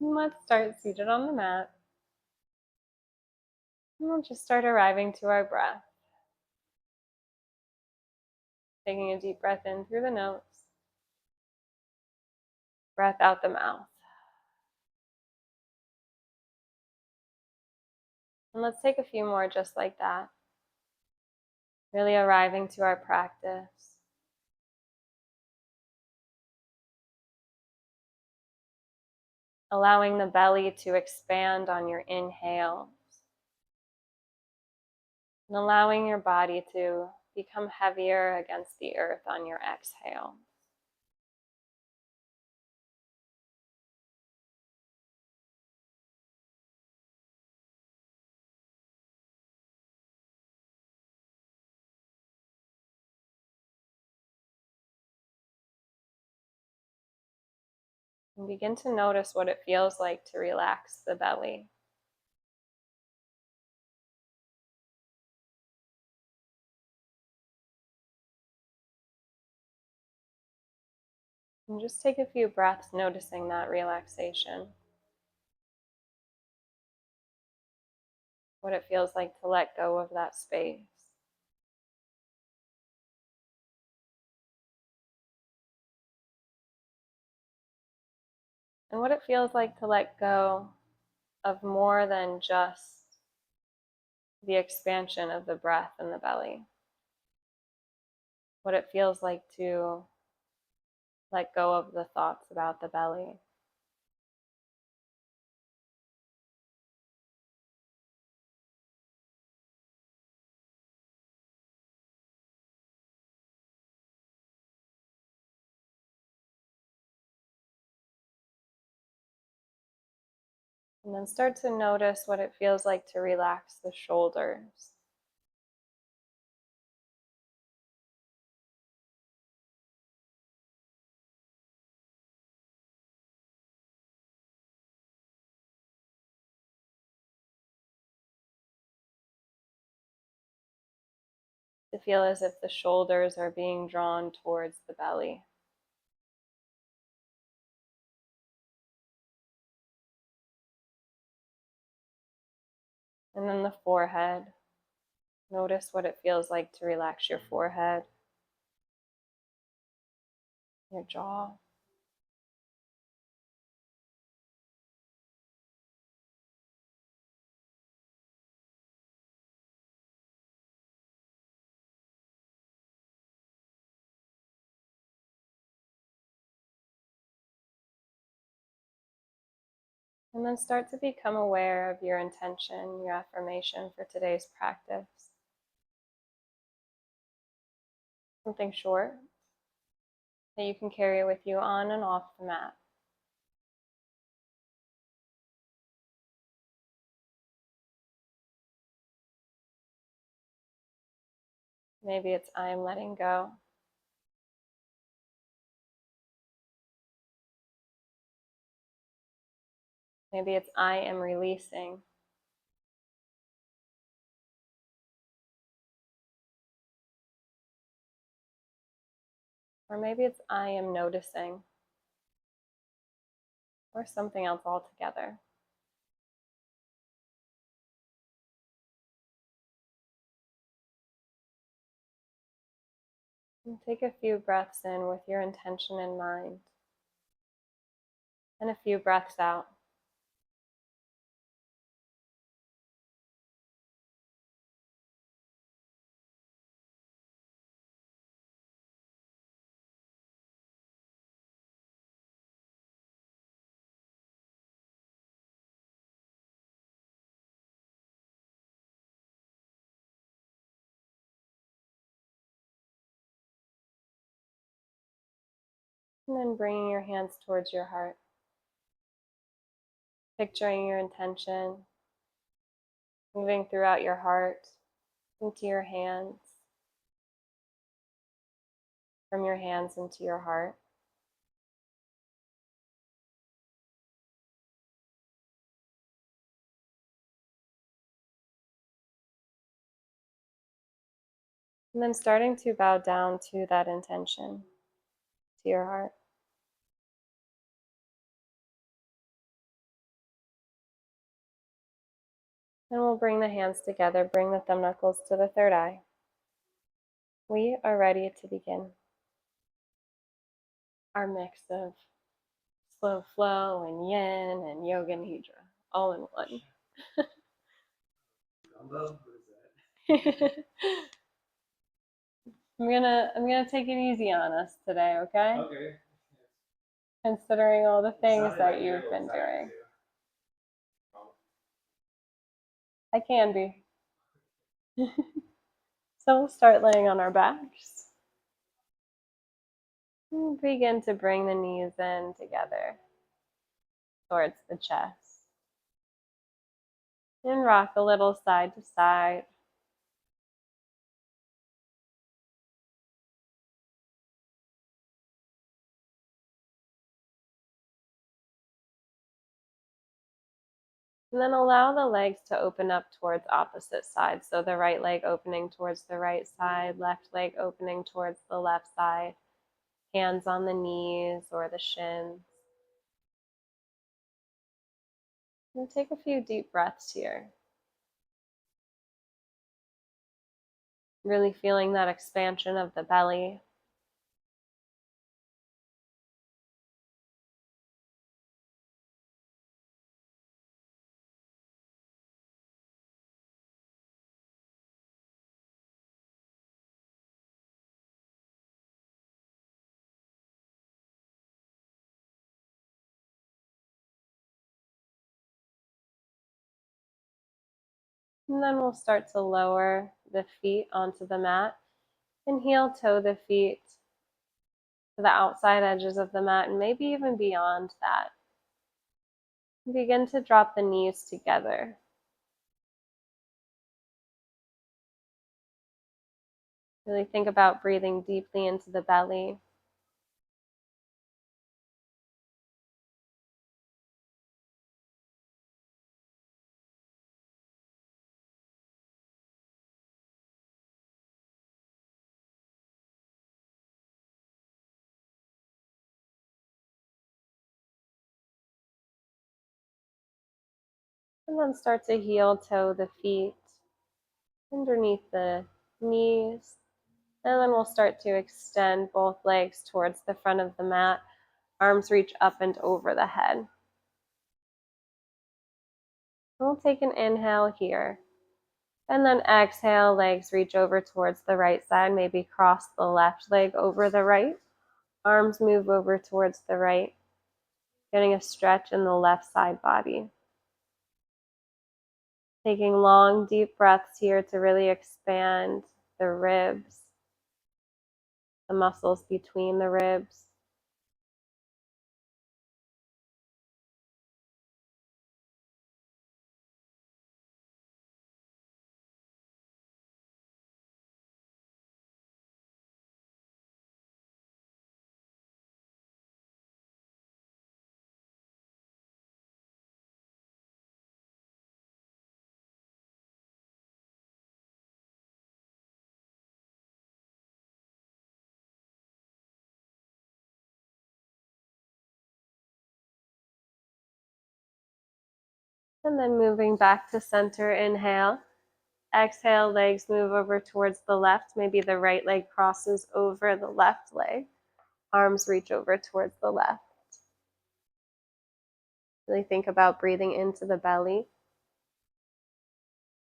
And let's start seated on the mat. And we'll just start arriving to our breath. Taking a deep breath in through the nose. Breath out the mouth. And let's take a few more just like that. Really arriving to our practice. Allowing the belly to expand on your inhale. And allowing your body to become heavier against the earth on your exhale. And begin to notice what it feels like to relax the belly. And just take a few breaths noticing that relaxation. What it feels like to let go of that space. And what it feels like to let go of more than just the expansion of the breath in the belly. What it feels like to let go of the thoughts about the belly. And then start to notice what it feels like to relax the shoulders. To feel as if the shoulders are being drawn towards the belly. And then the forehead. Notice what it feels like to relax your forehead, your jaw. And then start to become aware of your intention, your affirmation for today's practice. Something short that you can carry with you on and off the mat. Maybe it's I am letting go. Maybe it's I am releasing. Or maybe it's I am noticing. Or something else altogether. And take a few breaths in with your intention in mind. And a few breaths out. And then bringing your hands towards your heart. Picturing your intention, moving throughout your heart, into your hands, from your hands into your heart. And then starting to bow down to that intention, to your heart. And we'll bring the hands together, bring the thumb knuckles to the third eye. We are ready to begin our mix of slow flow and yin and yoga nidra all in one. I'm gonna take it easy on us today, okay? Okay. Considering all the things that you've been doing. I can be. So we'll start laying on our backs. And begin to bring the knees in together towards the chest. And rock a little side to side. And then allow the legs to open up towards opposite sides. So the right leg opening towards the right side, left leg opening towards the left side. Hands on the knees or the shins. And take a few deep breaths here. Really feeling that expansion of the belly. And then we'll start to lower the feet onto the mat and heel toe the feet to the outside edges of the mat and maybe even beyond that. Begin to drop the knees together. Really think about breathing deeply into the belly. And then start to heel toe the feet underneath the knees. And then we'll start to extend both legs towards the front of the mat. Arms reach up and over the head. We'll take an inhale here. And then exhale, legs reach over towards the right side. Maybe cross the left leg over the right. Arms move over towards the right. Getting a stretch in the left side body. Taking long, deep breaths here to really expand the ribs, the muscles between the ribs. And then moving back to center, inhale. Exhale, legs move over towards the left. Maybe the right leg crosses over the left leg. Arms reach over towards the left. Really think about breathing into the belly,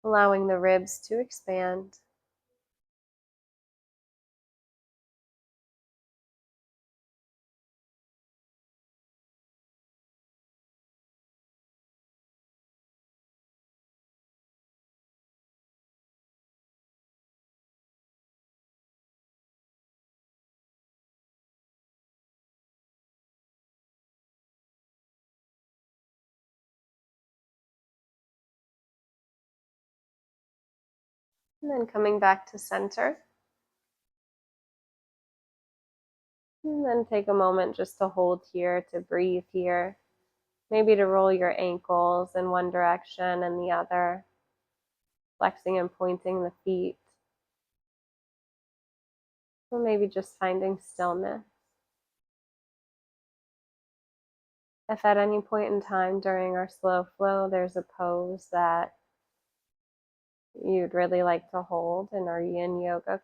allowing the ribs to expand. And then coming back to center. And then take a moment just to hold here, to breathe here. Maybe to roll your ankles in one direction and the other. Flexing and pointing the feet. Or maybe just finding stillness. If at any point in time during our slow flow there's a pose that you'd really like to hold in our Yin Yoga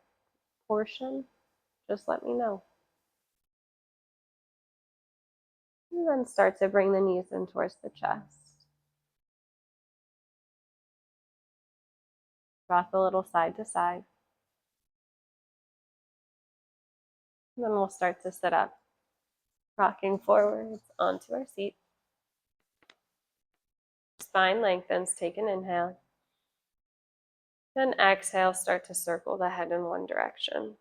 portion, just let me know. And then start to bring the knees in towards the chest. Rock a little side to side. And then we'll start to sit up, rocking forwards onto our seat. Spine lengthens, take an inhale. Then exhale, start to circle the head in one direction.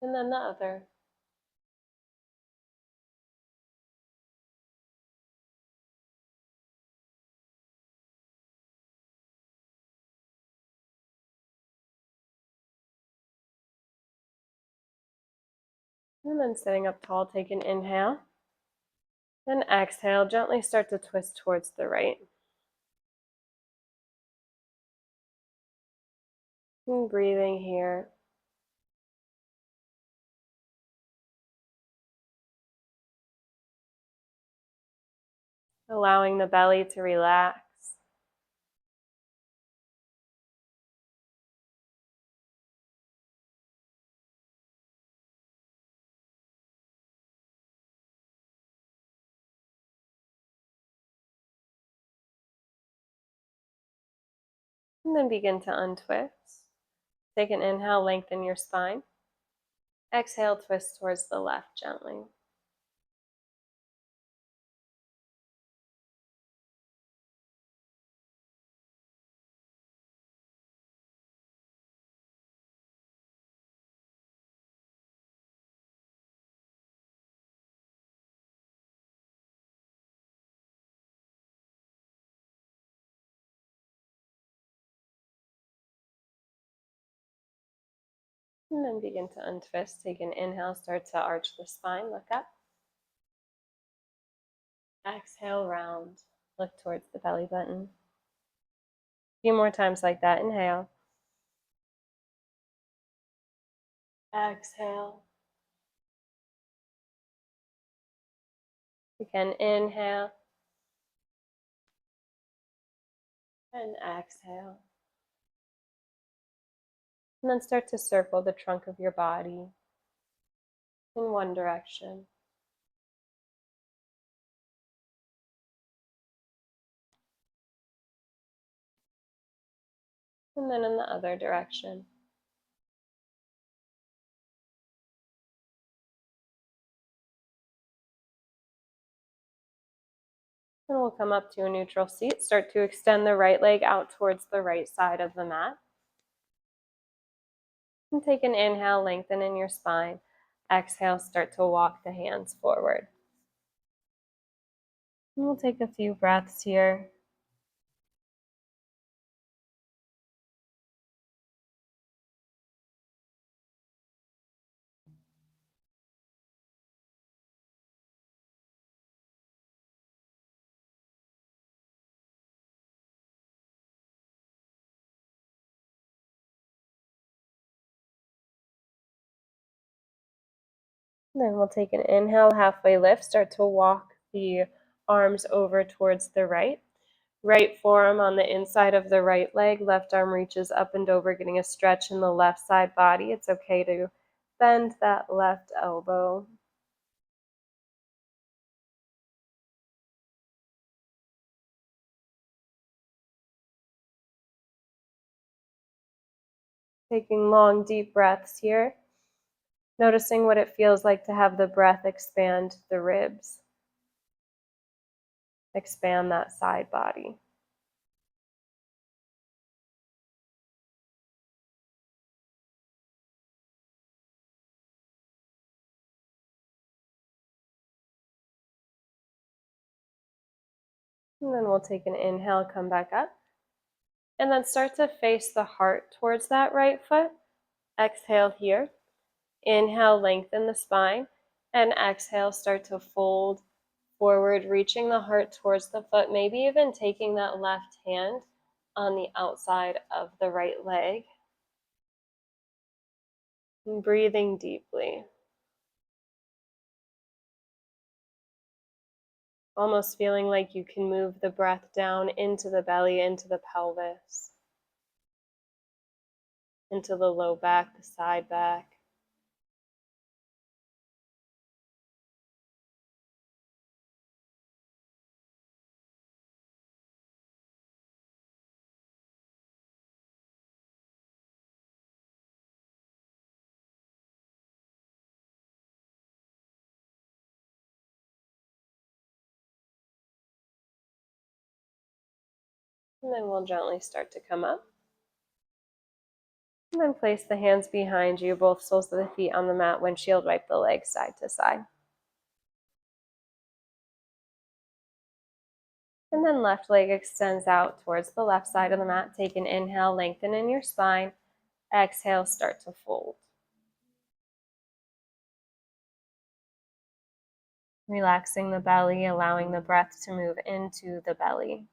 And then the other. And then sitting up tall, take an inhale. Then exhale, gently start to twist towards the right. And breathing here. Allowing the belly to relax. And then begin to untwist. Take an inhale, lengthen your spine. Exhale, twist towards the left gently. And then begin to untwist. Take an inhale, start to arch the spine, look up. Exhale, round, look towards the belly button. A few more times like that. Inhale. Exhale. Again, inhale. And exhale. And then start to circle the trunk of your body in one direction. And then in the other direction. And we'll come up to a neutral seat. Start to extend the right leg out towards the right side of the mat. And take an inhale, lengthen in your spine. Exhale, start to walk the hands forward. And we'll take a few breaths here. Then we'll take an inhale, halfway lift, start to walk the arms over towards the right. Right forearm on the inside of the right leg, left arm reaches up and over, getting a stretch in the left side body. It's okay to bend that left elbow. Taking long, deep breaths here. Noticing what it feels like to have the breath expand the ribs. Expand that side body. And then we'll take an inhale, come back up. And then start to face the heart towards that right foot. Exhale here. Inhale, lengthen the spine. And exhale, start to fold forward, reaching the heart towards the foot. Maybe even taking that left hand on the outside of the right leg. And breathing deeply. Almost feeling like you can move the breath down into the belly, into the pelvis, into the low back, the side back. And then we'll gently start to come up. And then place the hands behind you, both soles of the feet on the mat. Windshield wipe the legs side to side. And then left leg extends out towards the left side of the mat. Take an inhale, lengthen in your spine. Exhale, start to fold. Relaxing the belly, allowing the breath to move into the belly.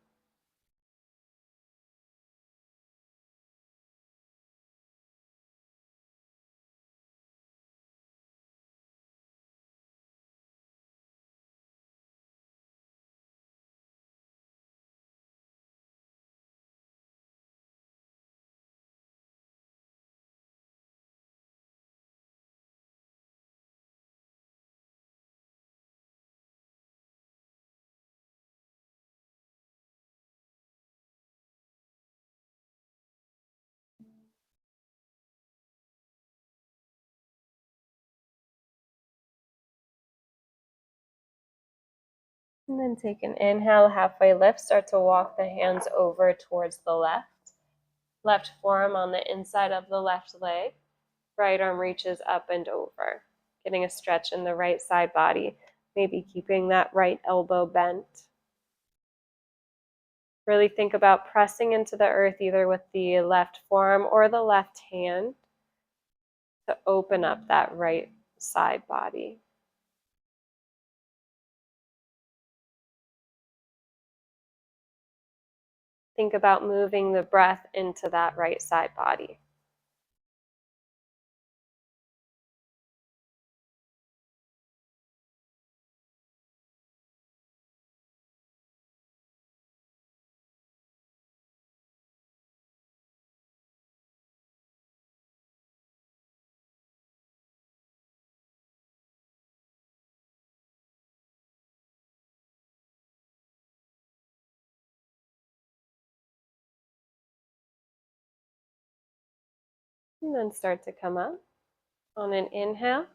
And then take an inhale, halfway lift. Start to walk the hands over towards the left. Left forearm on the inside of the left leg. Right arm reaches up and over. Getting a stretch in the right side body. Maybe keeping that right elbow bent. Really think about pressing into the earth either with the left forearm or the left hand to open up that right side body. Think about moving the breath into that right side body. And then start to come up on an inhale.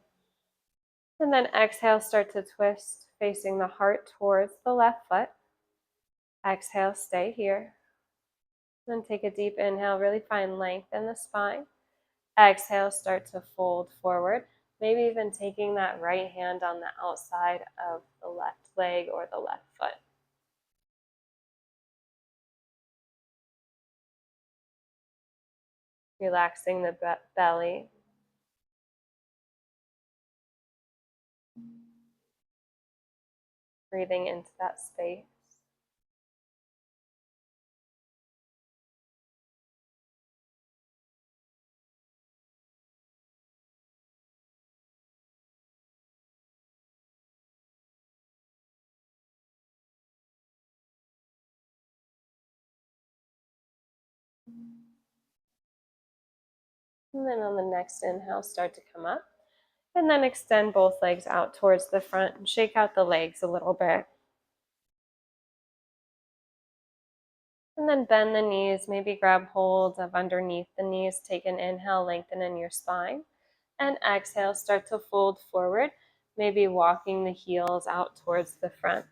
And then exhale, start to twist, facing the heart towards the left foot. Exhale, stay here. Then take a deep inhale, really find length in the spine. Exhale, start to fold forward. Maybe even taking that right hand on the outside of the left leg or the left foot. Relaxing the belly. Breathing into that space. And then on the next inhale, start to come up. And then extend both legs out towards the front and shake out the legs a little bit. And then bend the knees, maybe grab hold of underneath the knees. Take an inhale, lengthen in your spine. And exhale, start to fold forward, maybe walking the heels out towards the front.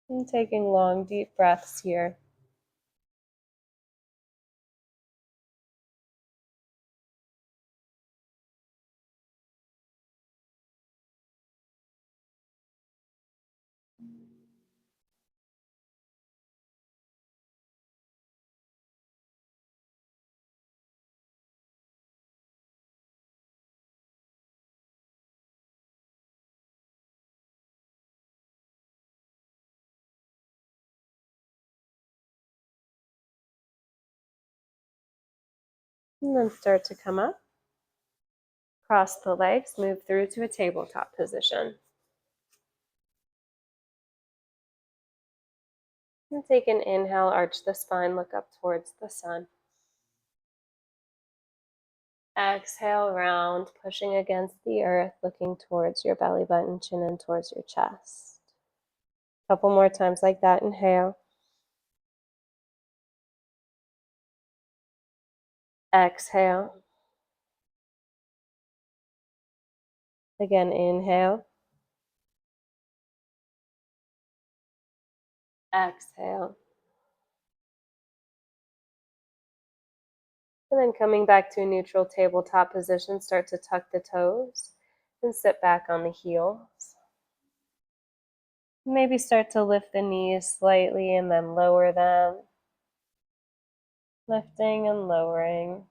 And taking long, deep breaths here. And then start to come up. Cross the legs, move through to a tabletop position. And take an inhale, arch the spine, look up towards the sun. Exhale, round, pushing against the earth, looking towards your belly button, chin in towards your chest. A couple more times like that. Inhale. Exhale. Again, inhale. Exhale. And then coming back to a neutral tabletop position, start to tuck the toes and sit back on the heels. Maybe start to lift the knees slightly and then lower them. Lifting and lowering.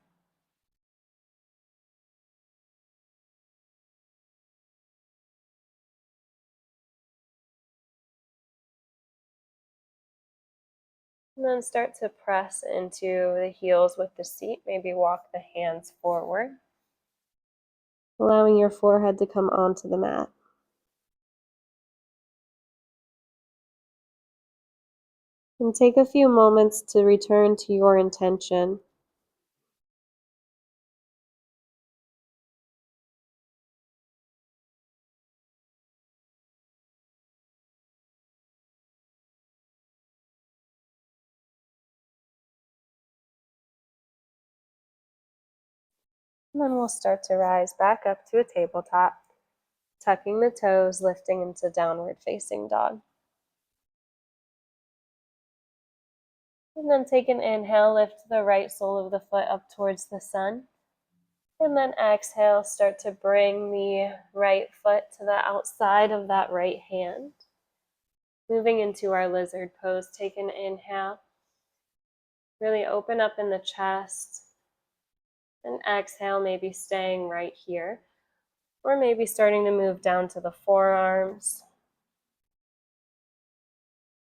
And then start to press into the heels with the seat. Maybe walk the hands forward, allowing your forehead to come onto the mat. And take a few moments to return to your intention. And then we'll start to rise back up to a tabletop, tucking the toes, lifting into downward facing dog. And then take an inhale, lift the right sole of the foot up towards the sun. And then exhale, start to bring the right foot to the outside of that right hand. Moving into our lizard pose, take an inhale. Really open up in the chest. And exhale, maybe staying right here. Or maybe starting to move down to the forearms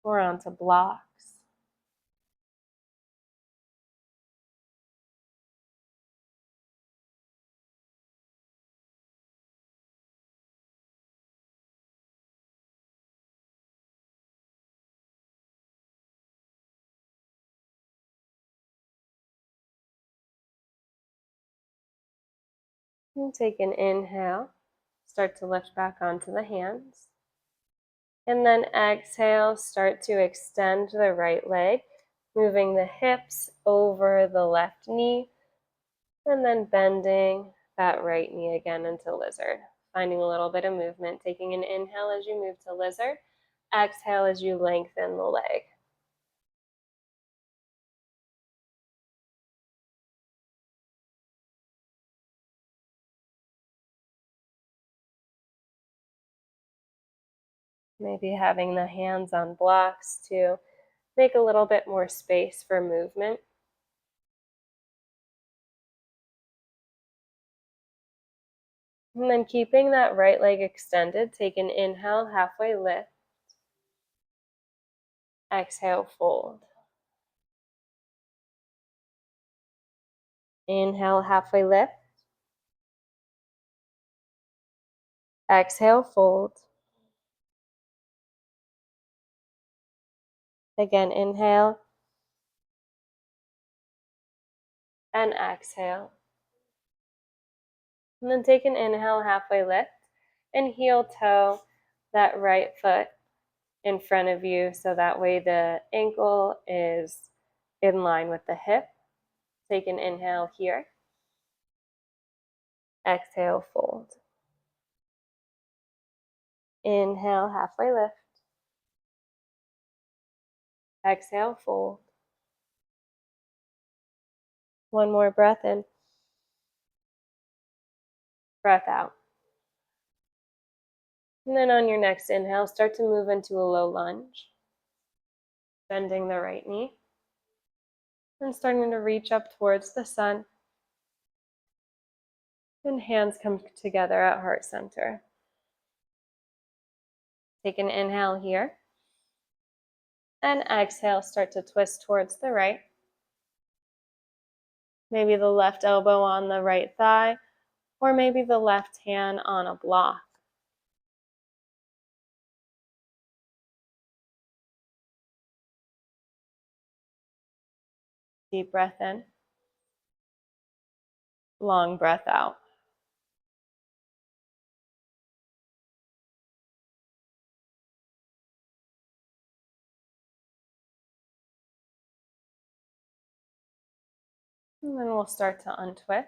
or onto blocks. And take an inhale. Start to lift back onto the hands. And then exhale, start to extend the right leg, moving the hips over the left knee, and then bending that right knee again into lizard. Finding a little bit of movement, taking an inhale as you move to lizard, exhale as you lengthen the leg. Maybe having the hands on blocks to make a little bit more space for movement. And then keeping that right leg extended, take an inhale, halfway lift. Exhale, fold. Inhale, halfway lift. Exhale, fold. Again, inhale. And exhale. And then take an inhale, halfway lift. And heel toe that right foot in front of you so that way the ankle is in line with the hip. Take an inhale here. Exhale, fold. Inhale, halfway lift. Exhale, fold. One more breath in. Breath out. And then on your next inhale, start to move into a low lunge. Bending the right knee. And starting to reach up towards the sun. And hands come together at heart center. Take an inhale here. And exhale, start to twist towards the right. Maybe the left elbow on the right thigh, or maybe the left hand on a block. Deep breath in, long breath out. And then we'll start to untwist.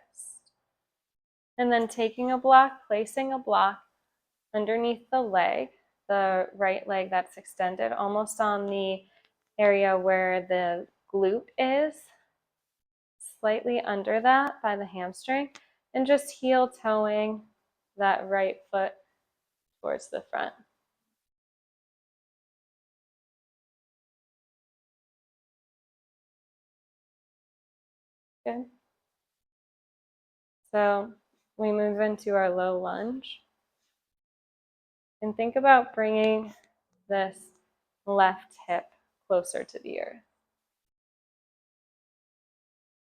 And then taking a block, placing a block underneath the leg, the right leg that's extended, almost on the area where the glute is, slightly under that by the hamstring, and just heel toeing that right foot towards the front. Good. So we move into our low lunge. And think about bringing this left hip closer to the earth.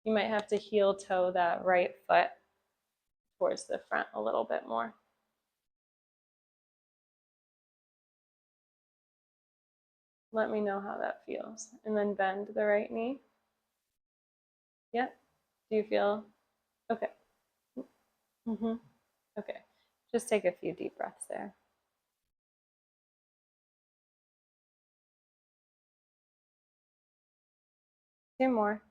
You might have to heel toe that right foot towards the front a little bit more. Let me know how that feels. And then bend the right knee. Yep. Do you feel okay? Okay. Just take a few deep breaths there. Two more.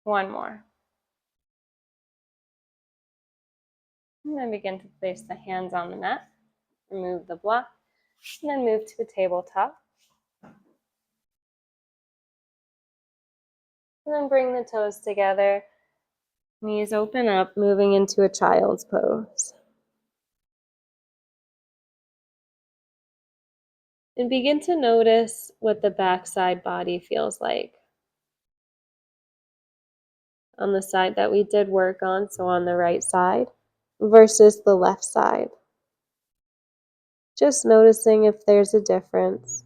One more. And then begin to place the hands on the mat. Remove the block. And then move to a tabletop. And then bring the toes together. Knees open up, moving into a child's pose. And begin to notice what the backside body feels like. On the side that we did work on, so on the right side, versus the left side. Just noticing if there's a difference.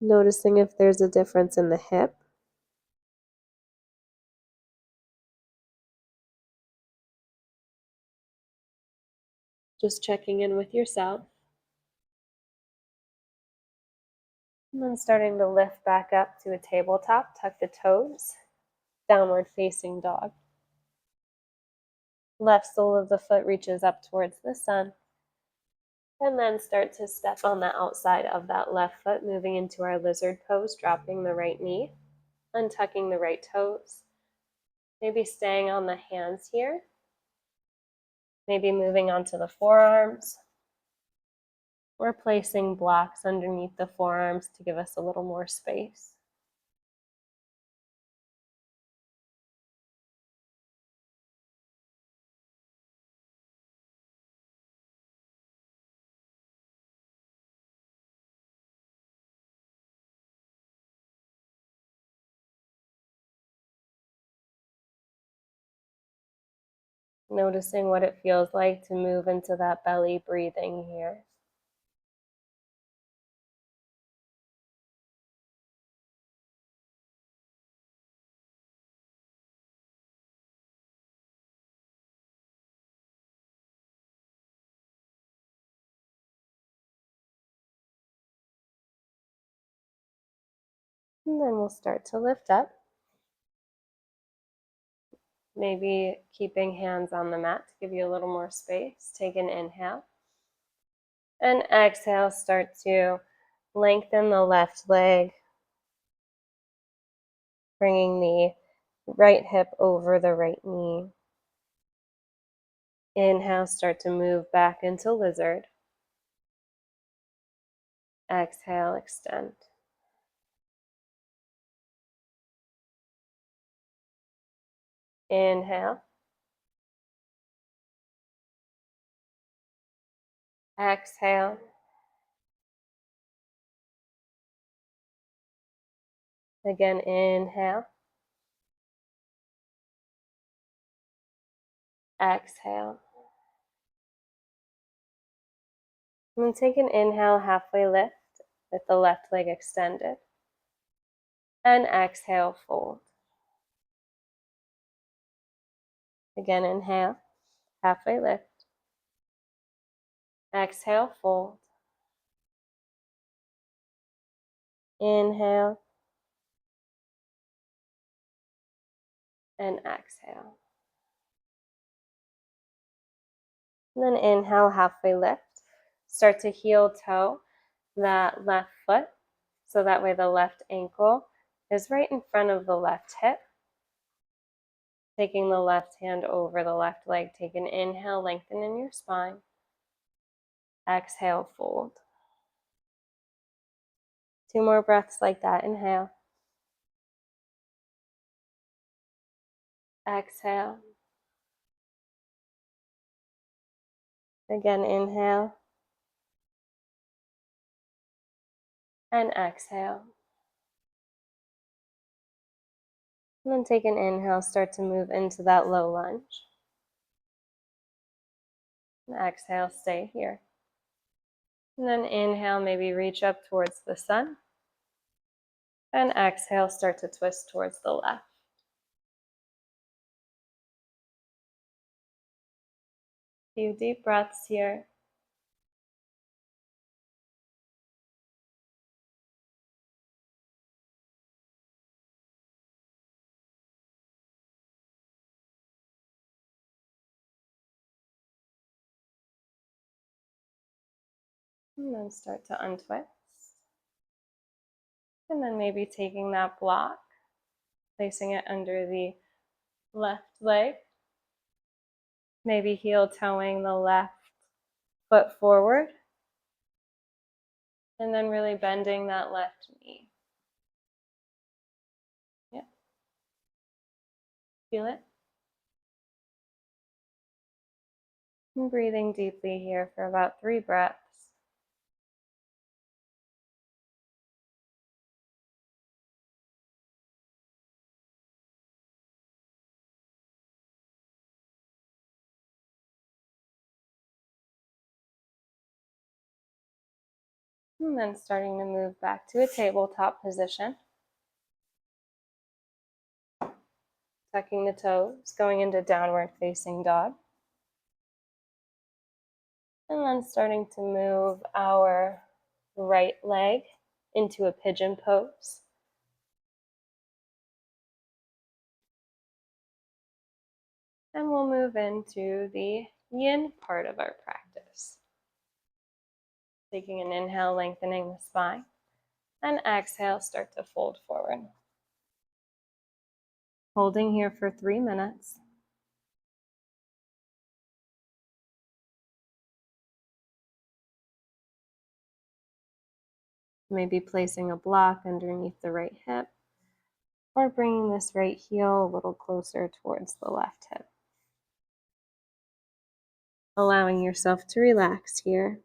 Noticing if there's a difference in the hip. Just checking in with yourself. And then starting to lift back up to a tabletop, tuck the toes, downward facing dog. Left sole of the foot reaches up towards the sun. And then start to step on the outside of that left foot, moving into our lizard pose, dropping the right knee, untucking the right toes. Maybe staying on the hands here. Maybe moving onto the forearms. Or placing blocks underneath the forearms to give us a little more space. Noticing what it feels like to move into that belly breathing here. And then we'll start to lift up. Maybe keeping hands on the mat to give you a little more space. Take an inhale. And exhale, start to lengthen the left leg, bringing the right hip over the right knee. Inhale, start to move back into lizard. Exhale, extend. Inhale. Exhale. Again, inhale. Exhale. And then take an inhale, halfway lift with the left leg extended. And exhale, fold. Again, inhale, halfway lift. Exhale, fold. Inhale. And exhale. And then inhale, halfway lift. Start to heel toe that left foot, so that way the left ankle is right in front of the left hip. Taking the left hand over the left leg, take an inhale, lengthen in your spine. Exhale, fold. 2 more breaths like that. Inhale. Exhale. Again, inhale. And exhale. And then take an inhale, start to move into that low lunge. And exhale, stay here. And then inhale, maybe reach up towards the sun. And exhale, start to twist towards the left. Few deep breaths here. And then start to untwist. And then maybe taking that block, placing it under the left leg. Maybe heel toeing the left foot forward. And then really bending that left knee. Yeah. Feel it? And breathing deeply here for about 3 breaths. And then starting to move back to a tabletop position. Tucking the toes, going into downward facing dog. And then starting to move our right leg into a pigeon pose. And we'll move into the yin part of our practice. Taking an inhale, lengthening the spine. And exhale, start to fold forward. Holding here for 3 minutes. Maybe placing a block underneath the right hip, or bringing this right heel a little closer towards the left hip. Allowing yourself to relax here.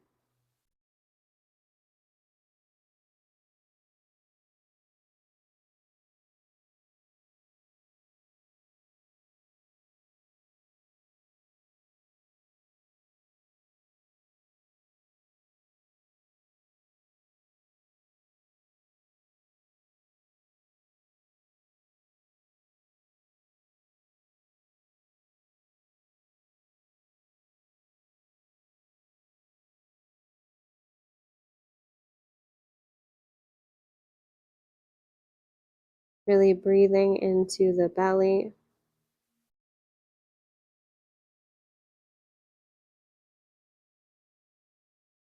Really breathing into the belly.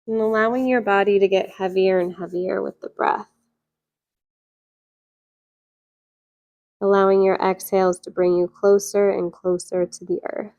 And allowing your body to get heavier and heavier with the breath. Allowing your exhales to bring you closer and closer to the earth.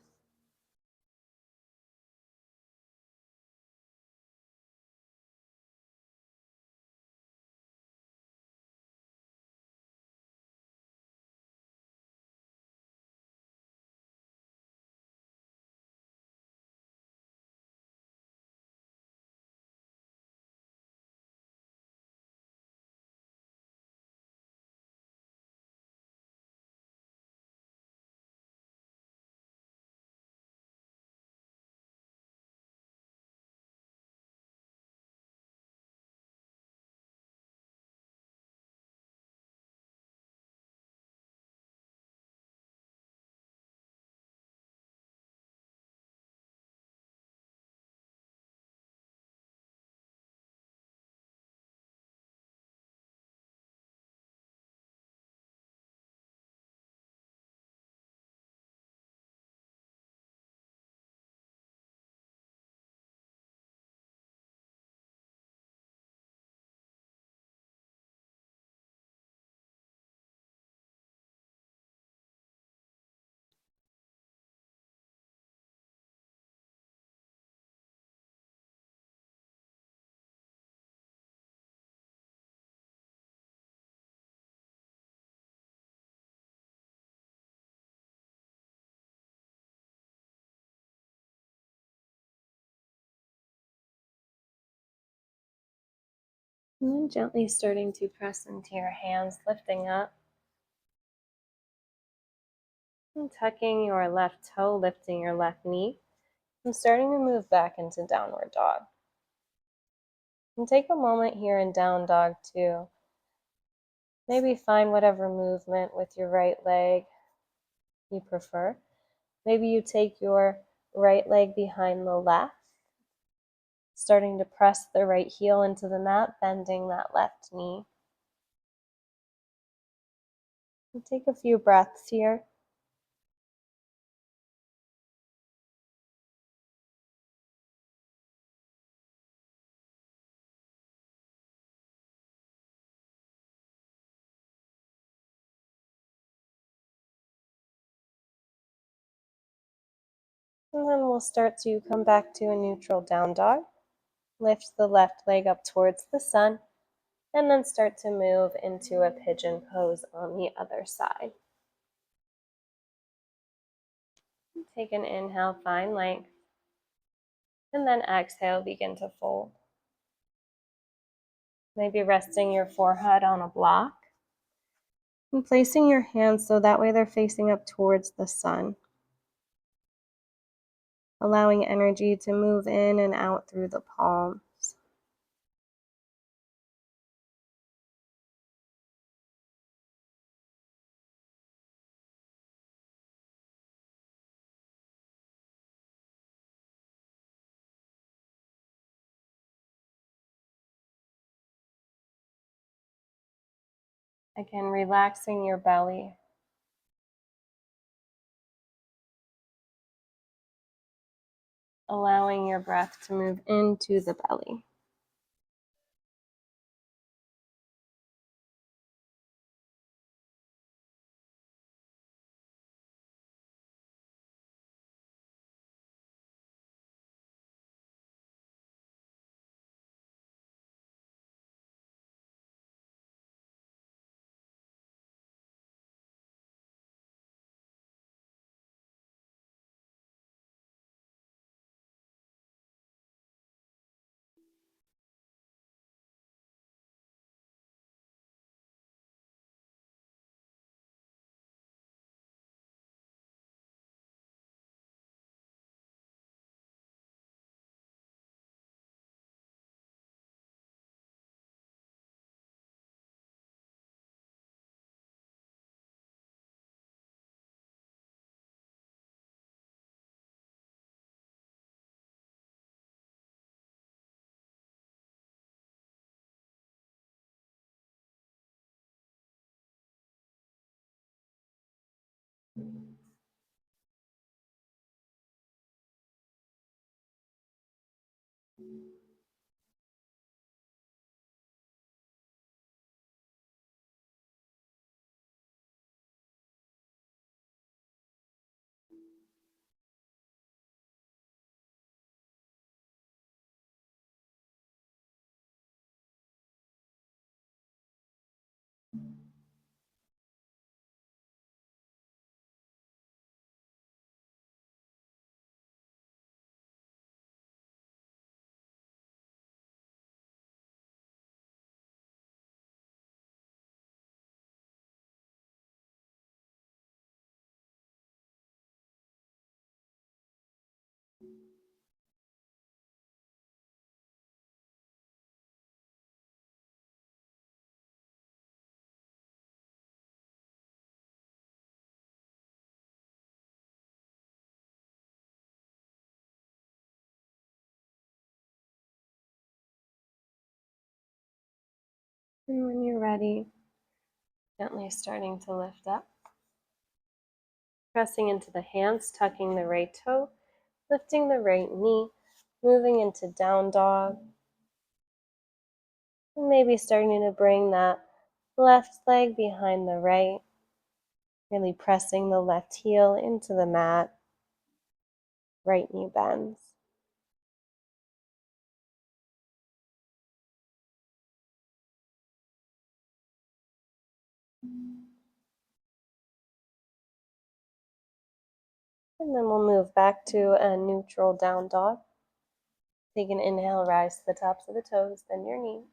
And then gently starting to press into your hands, lifting up. And tucking your left toe, lifting your left knee. And starting to move back into downward dog. And take a moment here in down dog to maybe find whatever movement with your right leg you prefer. Maybe you take your right leg behind the left, starting to press the right heel into the mat, bending that left knee. And take a few breaths here. And then we'll start to come back to a neutral down dog. Lift the left leg up towards the sun, and then start to move into a pigeon pose on the other side. Take an inhale, find length, and then exhale, begin to fold. Maybe resting your forehead on a block and placing your hands so that way they're facing up towards the sun, allowing energy to move in and out through the palms. Again, relaxing your belly. Allowing your breath to move into the belly. And when you're ready, gently starting to lift up. Pressing into the hands, tucking the right toe, lifting the right knee, moving into down dog. And maybe starting to bring that left leg behind the right, really pressing the left heel into the mat, right knee bends. And then we'll move back to a neutral down dog. Take an inhale, rise to the tops of the toes, bend your knees.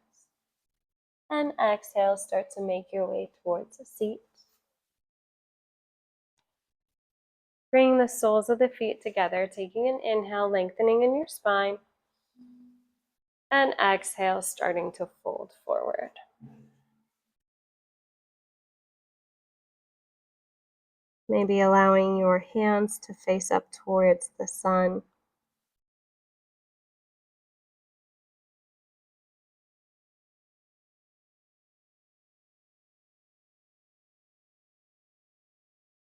And exhale, start to make your way towards a seat. Bring the soles of the feet together, taking an inhale, lengthening in your spine. And exhale, starting to fold forward. Maybe allowing your hands to face up towards the sun.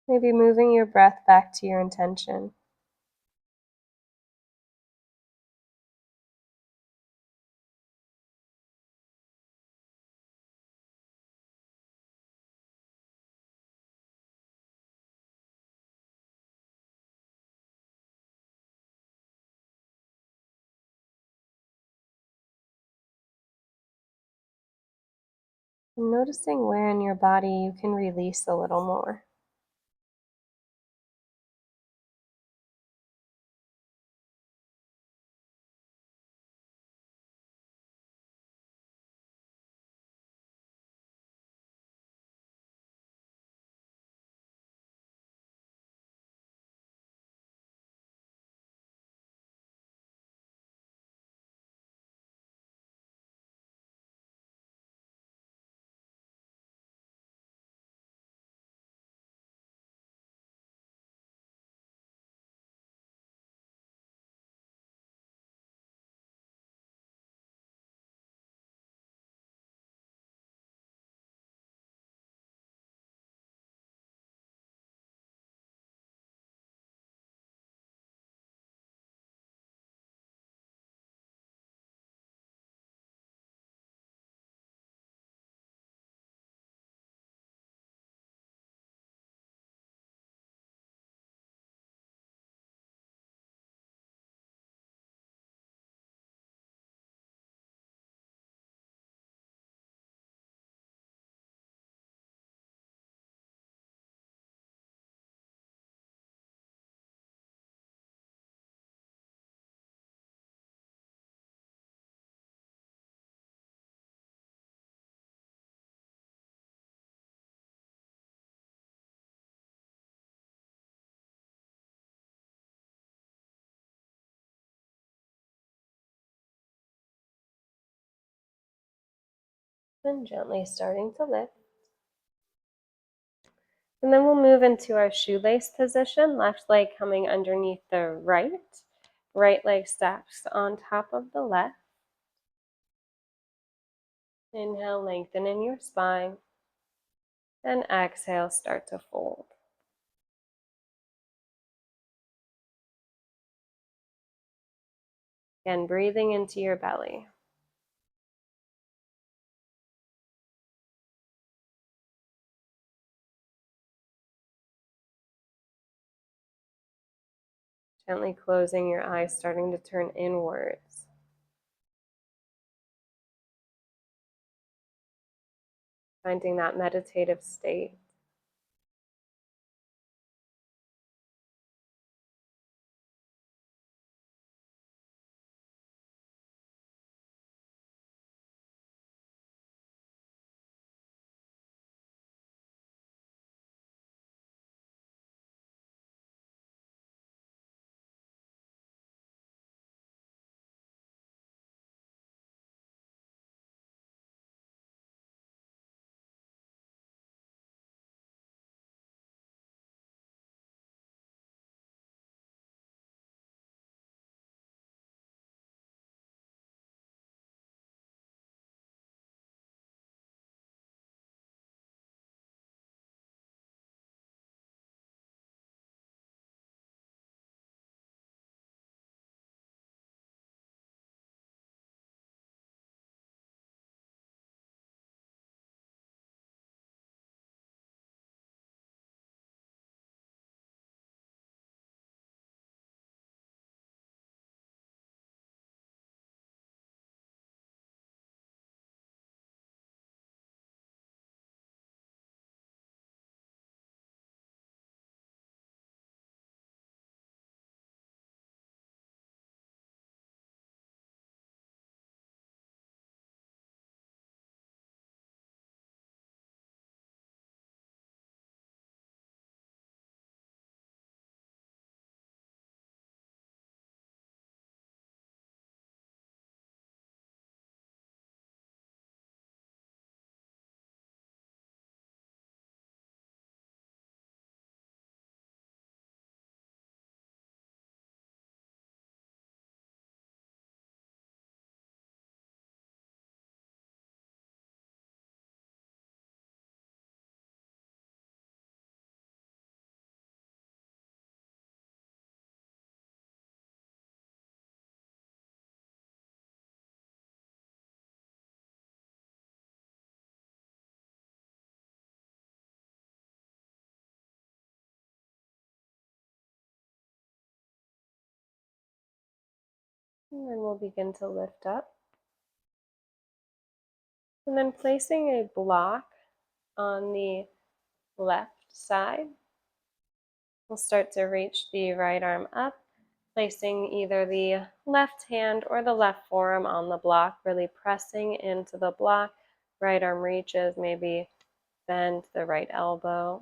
Maybe moving your breath back to your intention. And noticing where in your body you can release a little more. And gently starting to lift. And then we'll move into our shoelace position, left leg coming underneath the right leg stacks on top of the left. Inhale, lengthen in your spine. And exhale, start to fold. Again, breathing into your belly. Gently closing your eyes, starting to turn inwards. Finding that meditative state. And then we'll begin to lift up. And then placing a block on the left side, we'll start to reach the right arm up, placing either the left hand or the left forearm on the block, really pressing into the block. Right arm reaches, maybe bend the right elbow.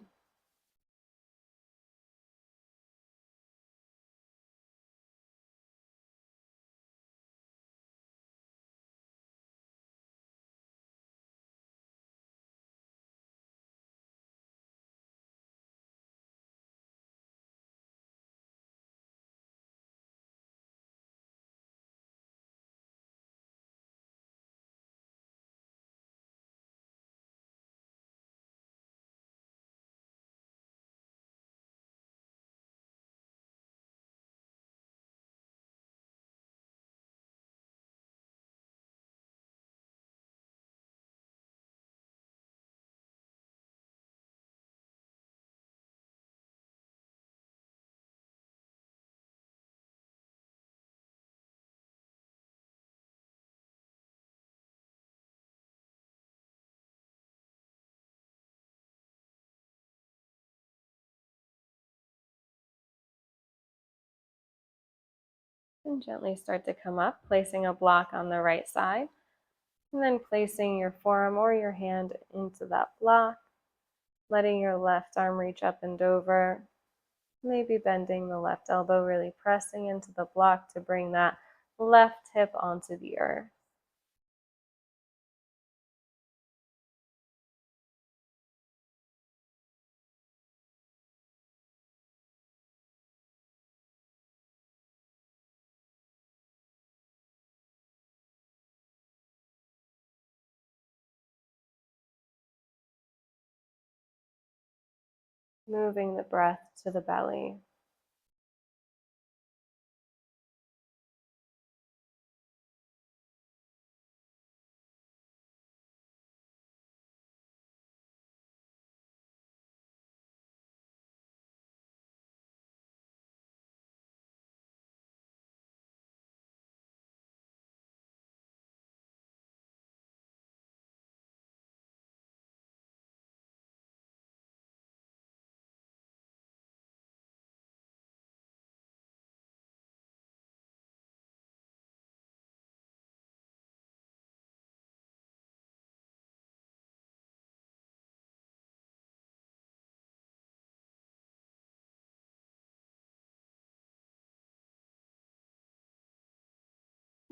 And gently start to come up, placing a block on the right side. And then placing your forearm or your hand into that block, letting your left arm reach up and over, maybe bending the left elbow, really pressing into the block to bring that left hip onto the earth. Moving the breath to the belly.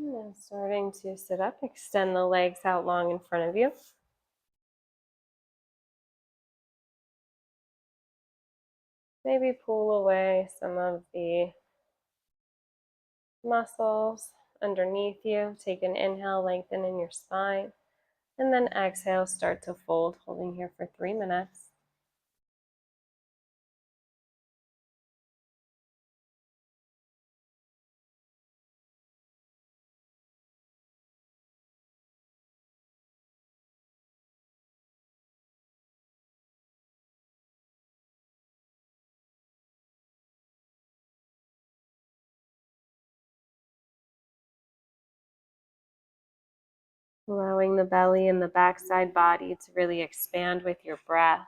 And then starting to sit up, extend the legs out long in front of you. Maybe pull away some of the muscles underneath you. Take an inhale, lengthen in your spine. And then exhale, start to fold, holding here for 3 minutes. Allowing the belly and the backside body to really expand with your breath.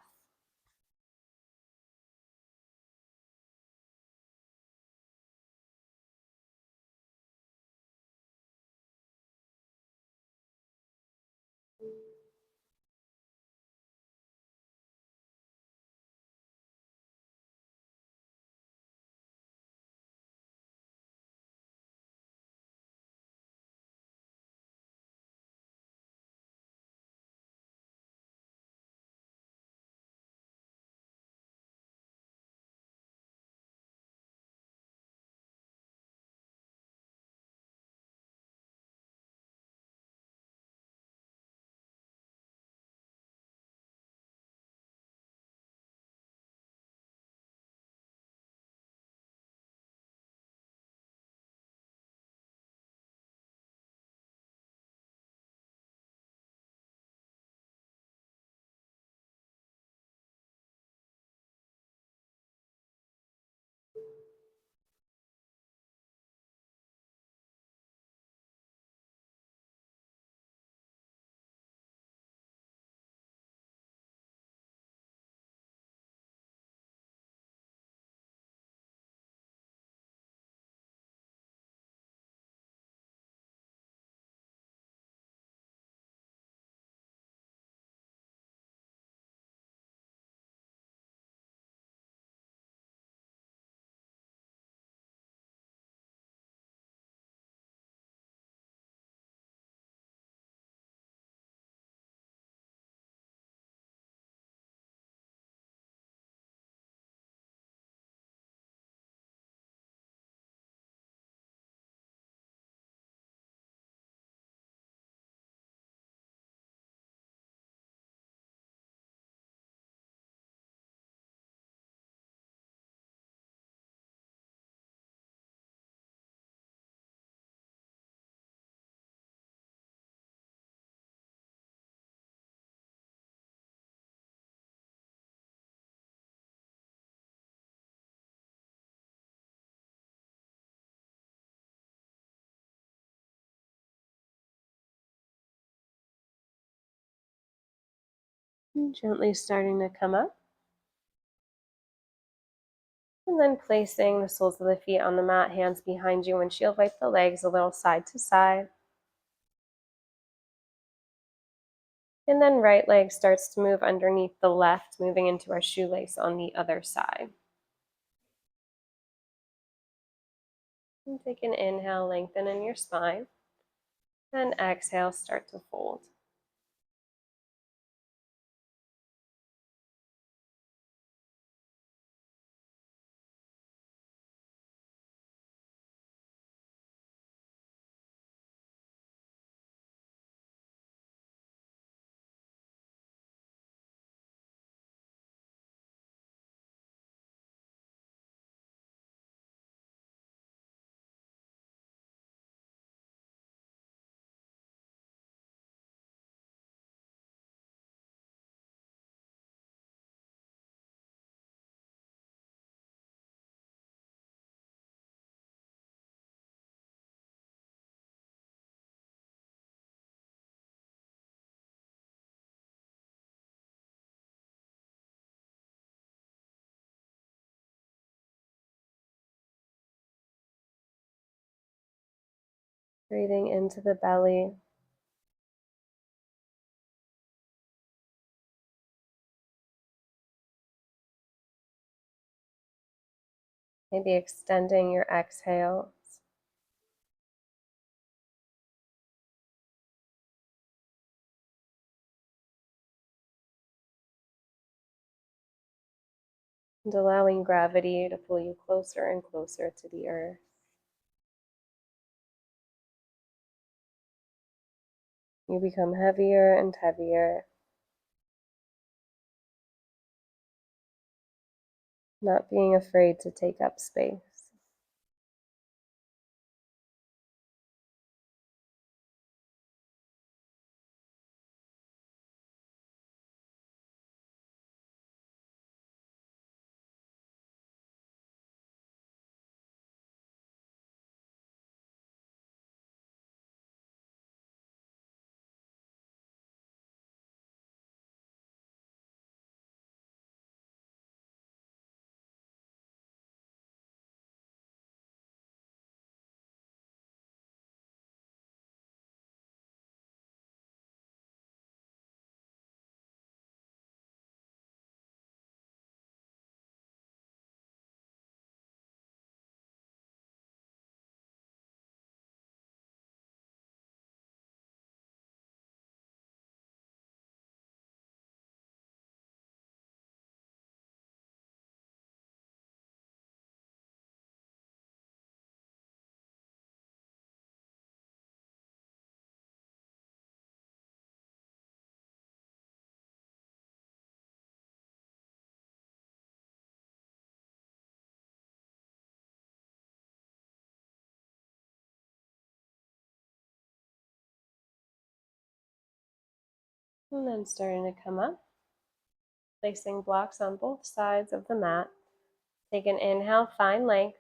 And gently starting to come up. And then placing the soles of the feet on the mat, hands behind you, windshield wipe the legs a little side to side. And then right leg starts to move underneath the left, moving into our shoelace on the other side. And take an inhale, lengthen in your spine. And exhale, start to fold. Breathing into the belly. Maybe extending your exhales. And allowing gravity to pull you closer and closer to the earth. You become heavier and heavier, not being afraid to take up space. And then starting to come up, placing blocks on both sides of the mat. Take an inhale, find length,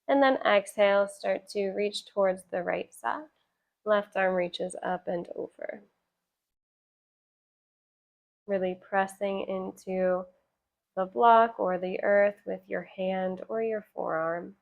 and then exhale, start to reach towards the right side. Left arm reaches up and over. Really pressing into the block or the earth with your hand or your forearm.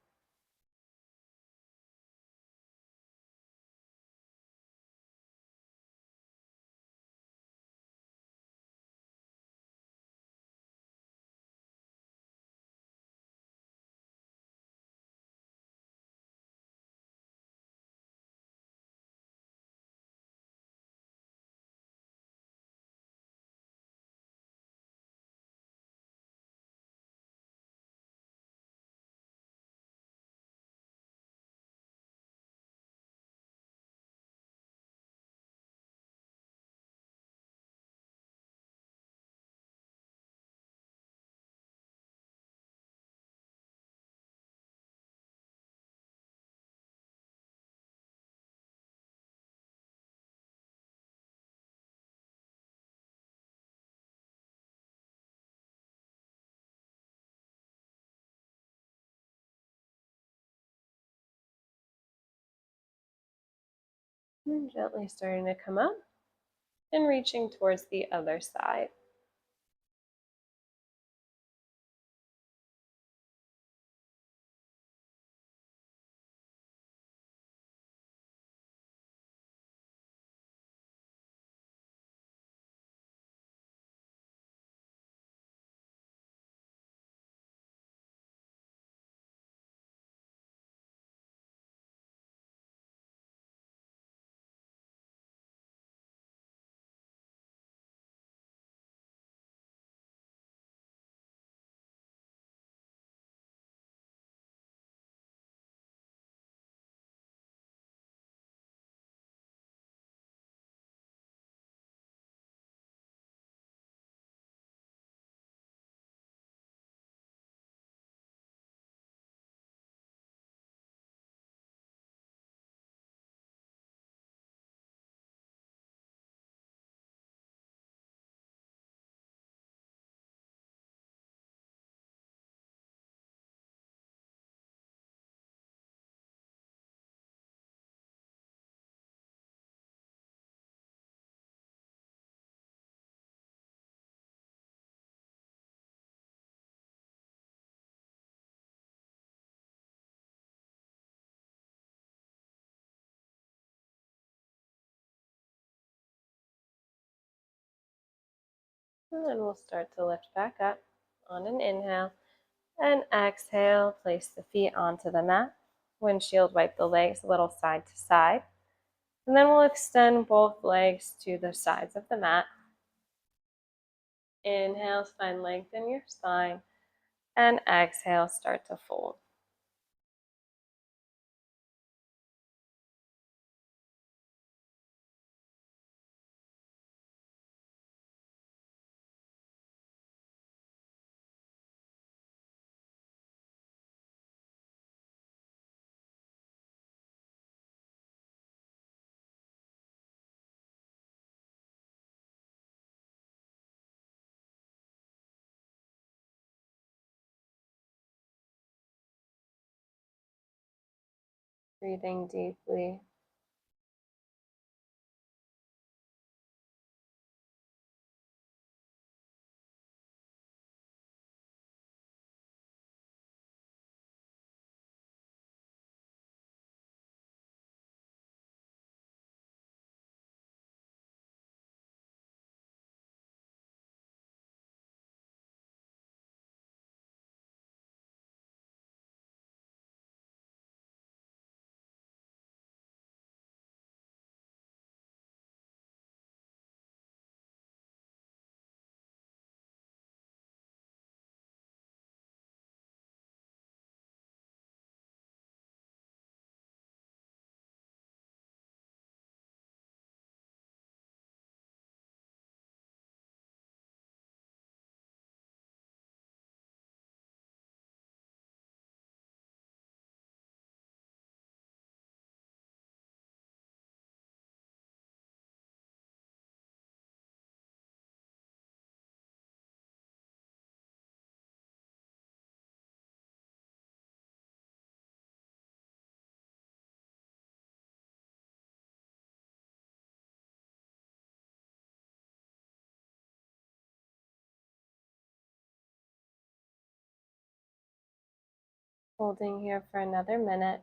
And gently starting to come up and reaching towards the other side. And then we'll start to lift back up on an inhale. And exhale, place the feet onto the mat. Windshield wipe the legs a little side to side. And then we'll extend both legs to the sides of the mat. Inhale, find length in your spine. And exhale, start to fold. Breathing deeply. Holding here for another minute.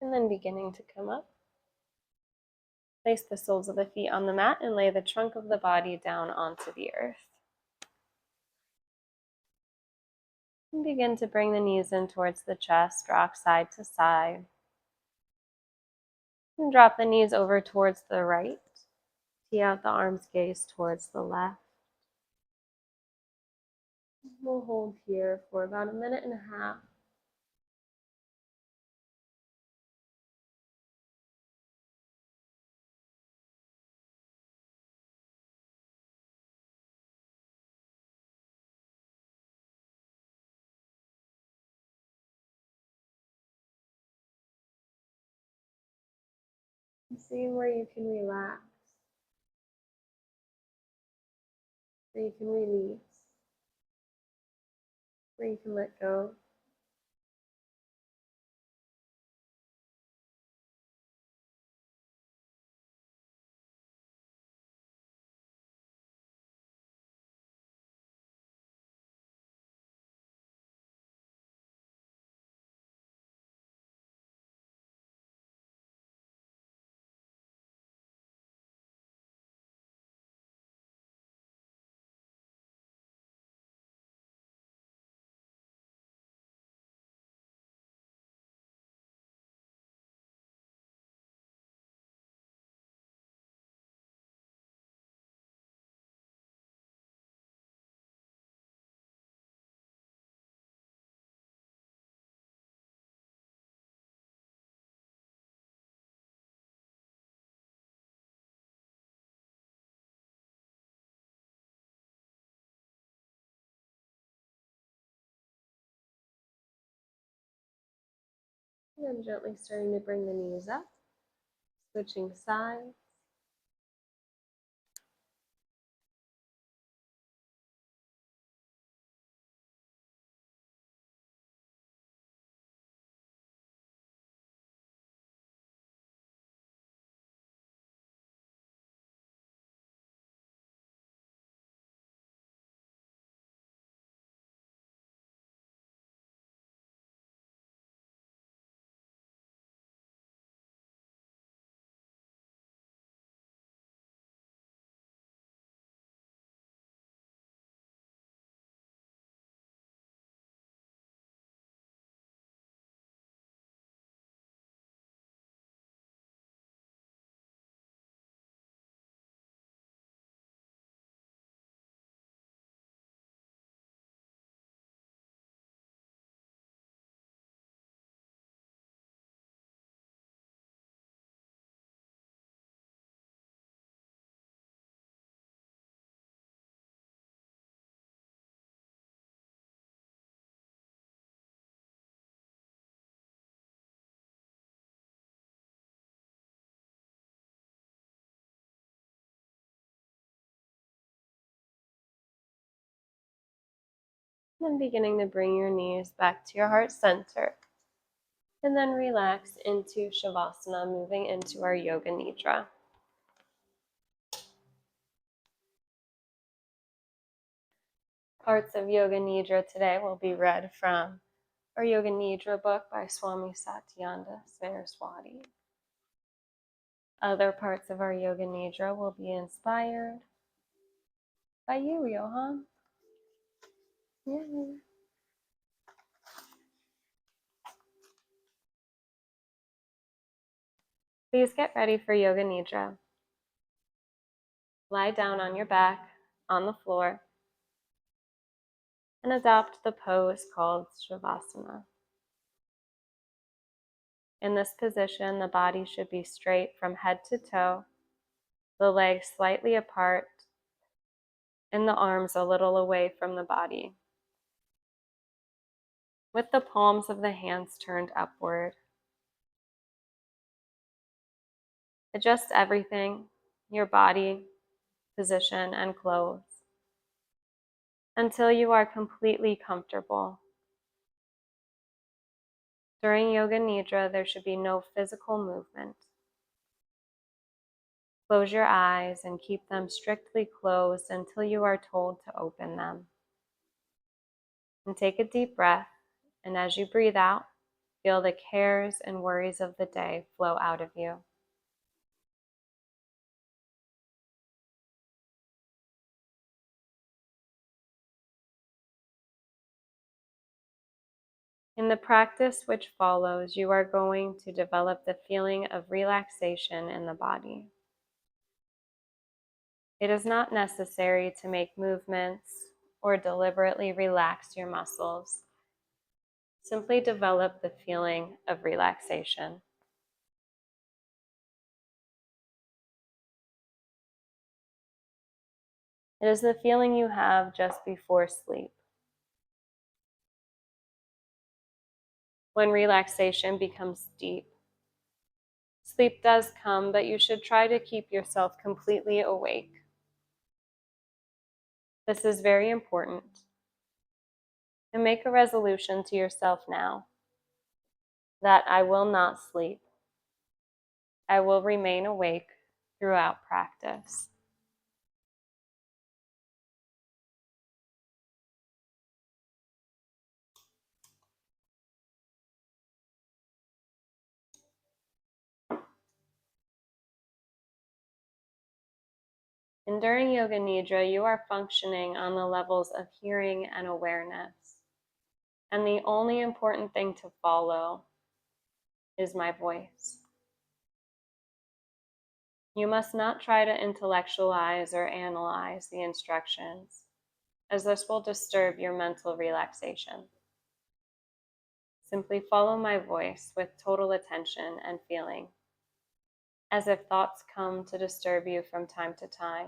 And then beginning to come up. Place the soles of the feet on the mat and lay the trunk of the body down onto the earth. And begin to bring the knees in towards the chest, rock side to side. And drop the knees over towards the right. Tee out the arms, gaze towards the left. We'll hold here for about a minute and a half. And seeing where you can relax, where you can release, where you can let go. And then gently starting to bring the knees up, switching sides. And then beginning to bring your knees back to your heart center. And then relax into Shavasana, moving into our Yoga Nidra. Parts of Yoga Nidra today will be read from our Yoga Nidra book by Swami Satyananda Saraswati. Other parts of our Yoga Nidra will be inspired by you, Johan. Yay. Please get ready for Yoga Nidra. Lie down on your back on the floor and adopt the pose called Shavasana. In this position, the body should be straight from head to toe, the legs slightly apart, and the arms a little away from the body, with the palms of the hands turned upward. Adjust everything, your body, position, and clothes, until you are completely comfortable. During Yoga Nidra, there should be no physical movement. Close your eyes and keep them strictly closed until you are told to open them. And take a deep breath, and as you breathe out, feel the cares and worries of the day flow out of you. In the practice which follows, you are going to develop the feeling of relaxation in the body. It is not necessary to make movements or deliberately relax your muscles. Simply develop the feeling of relaxation. It is the feeling you have just before sleep, when relaxation becomes deep. Sleep does come, but you should try to keep yourself completely awake. This is very important. And make a resolution to yourself now that I will not sleep. I will remain awake throughout practice. And during Yoga Nidra, you are functioning on the levels of hearing and awareness. And the only important thing to follow is my voice. You must not try to intellectualize or analyze the instructions, as this will disturb your mental relaxation. Simply follow my voice with total attention and feeling, as if thoughts come to disturb you from time to time.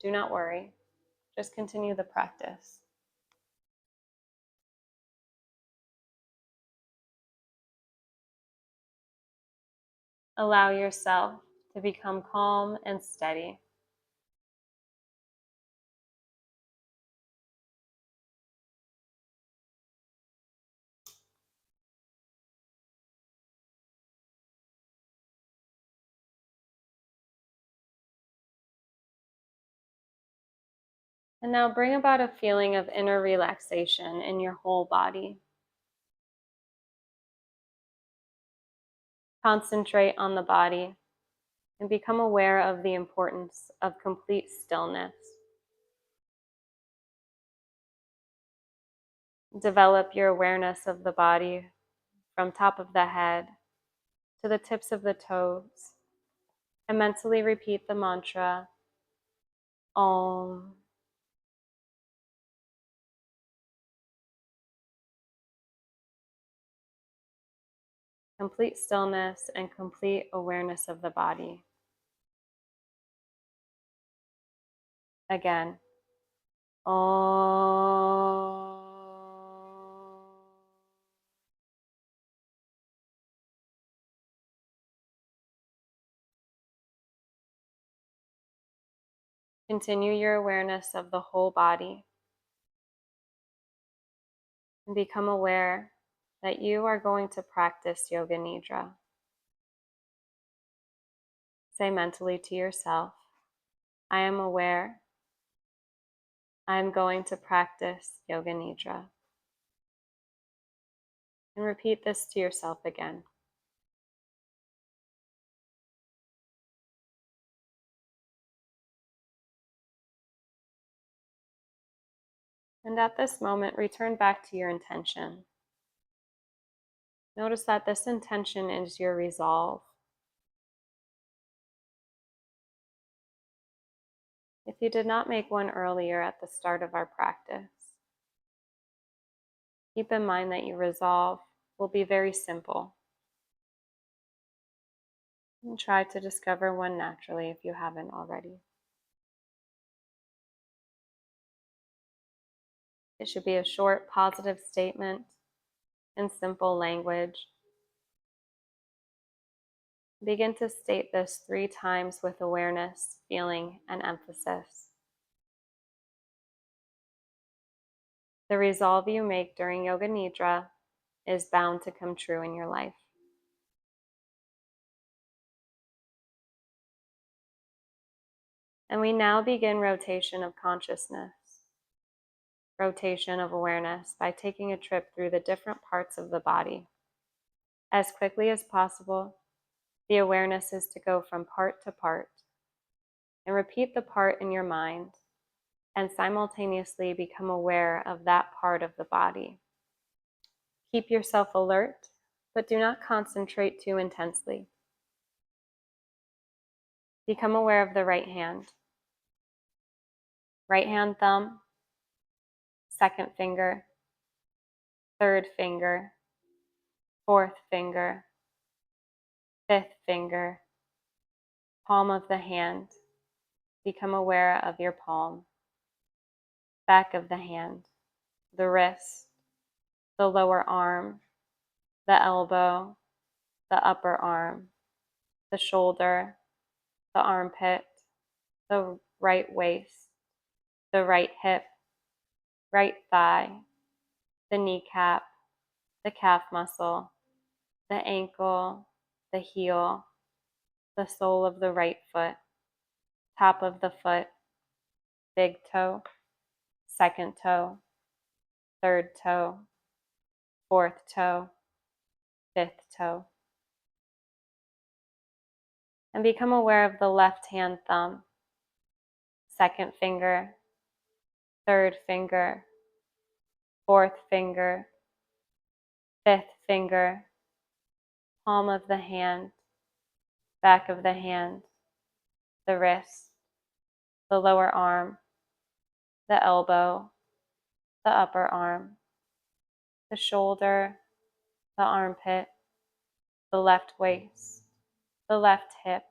Do not worry, just continue the practice. Allow yourself to become calm and steady. And now bring about a feeling of inner relaxation in your whole body. Concentrate on the body and become aware of the importance of complete stillness. Develop your awareness of the body from top of the head to the tips of the toes, and mentally repeat the mantra, Om. Complete stillness and complete awareness of the body. Again, Om. Continue your awareness of the whole body and become aware that you are going to practice Yoga Nidra. Say mentally to yourself, I am aware I am going to practice Yoga Nidra. And repeat this to yourself again. And at this moment, return back to your intention. Notice that this intention is your resolve. If you did not make one earlier at the start of our practice, keep in mind that your resolve will be very simple. And try to discover one naturally if you haven't already. It should be a short, positive statement in simple language. Begin to state this 3 times with awareness, feeling, and emphasis. The resolve you make during Yoga Nidra is bound to come true in your life. And we now begin rotation of consciousness, rotation of awareness by taking a trip through the different parts of the body. As quickly as possible, the awareness is to go from part to part and repeat the part in your mind and simultaneously become aware of that part of the body. Keep yourself alert, but do not concentrate too intensely. Become aware of the right hand thumb, second finger, third finger, fourth finger, fifth finger, palm of the hand. Become aware of your palm, back of the hand, the wrist, the lower arm, the elbow, the upper arm, the shoulder, the armpit, the right waist, the right hip, right thigh, the kneecap, the calf muscle, the ankle, the heel, the sole of the right foot, top of the foot, big toe, second toe, third toe, fourth toe, fifth toe. And become aware of the left hand thumb, second finger, third finger, fourth finger, fifth finger, palm of the hand, back of the hand, the wrist, the lower arm, the elbow, the upper arm, the shoulder, the armpit, the left waist, the left hip,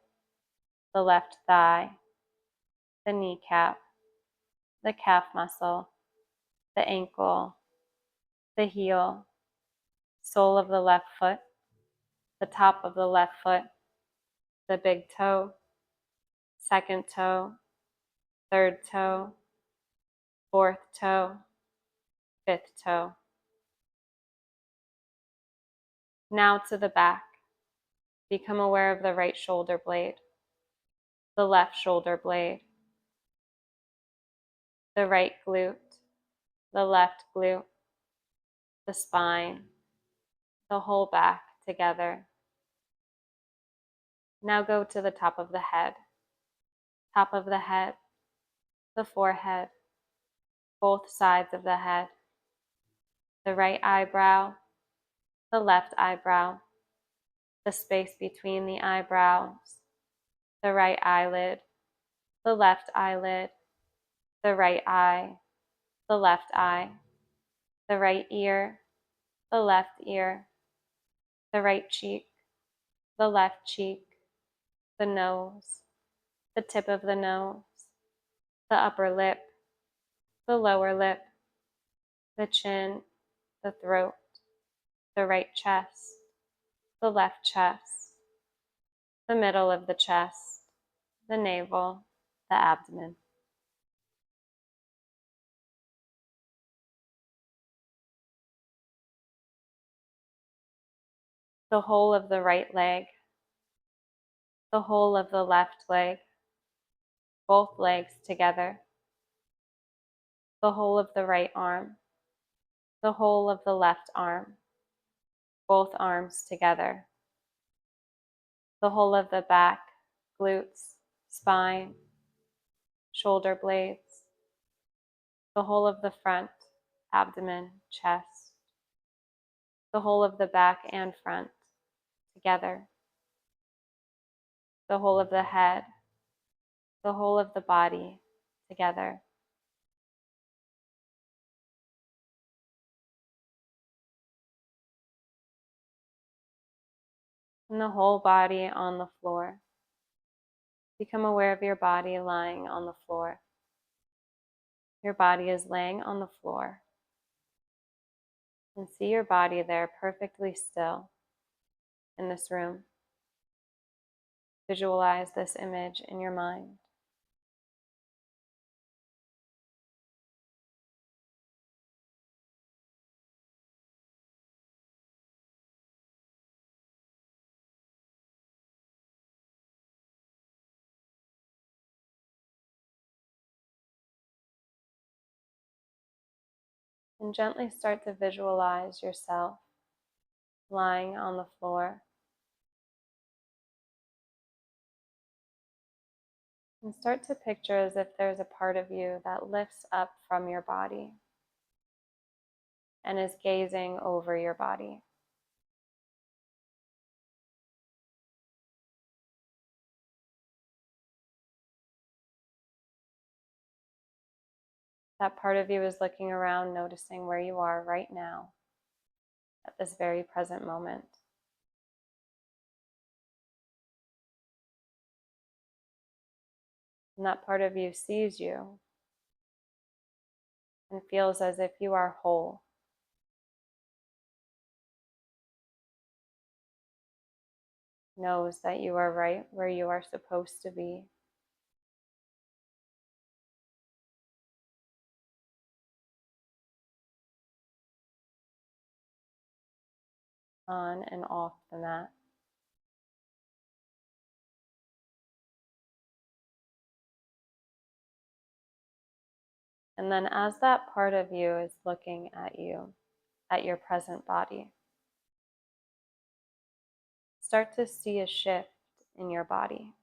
the left thigh, the kneecap, the calf muscle, the ankle, the heel, sole of the left foot, the top of the left foot, the big toe, second toe, third toe, fourth toe, fifth toe. Now to the back. Become aware of the right shoulder blade, the left shoulder blade, the right glute, the left glute, the spine, the whole back together. Now go to the top of the head, the forehead, both sides of the head, the right eyebrow, the left eyebrow, the space between the eyebrows, the right eyelid, the left eyelid, the right eye, the left eye, the right ear, the left ear, the right cheek, the left cheek, the nose, the tip of the nose, the upper lip, the lower lip, the chin, the throat, the right chest, the left chest, the middle of the chest, the navel, the abdomen. The whole of the right leg, the whole of the left leg, both legs together, the whole of the right arm, the whole of the left arm, both arms together, the whole of the back, glutes, spine, shoulder blades, the whole of the front, abdomen, chest, the whole of the back and front together, the whole of the head, the whole of the body together. And the whole body on the floor. Become aware of your body lying on the floor. Your body is laying on the floor. And see your body there perfectly still in this room. Visualize this image in your mind. And gently start to visualize yourself lying on the floor. And start to picture as if there's a part of you that lifts up from your body and is gazing over your body. That part of you is looking around, noticing where you are right now, at this very present moment. And that part of you sees you and feels as if you are whole. Knows that you are right where you are supposed to be. On and off the mat. And then as that part of you is looking at you, at your present body, start to see a shift in your body.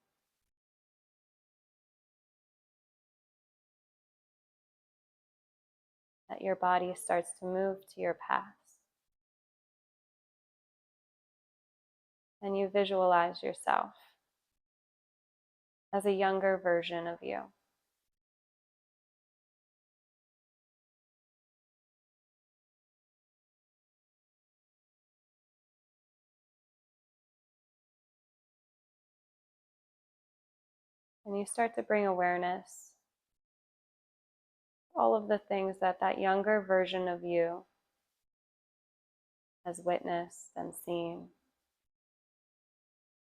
That your body starts to move to your past. And you visualize yourself as a younger version of you. And you start to bring awareness, all of the things that that younger version of you has witnessed and seen.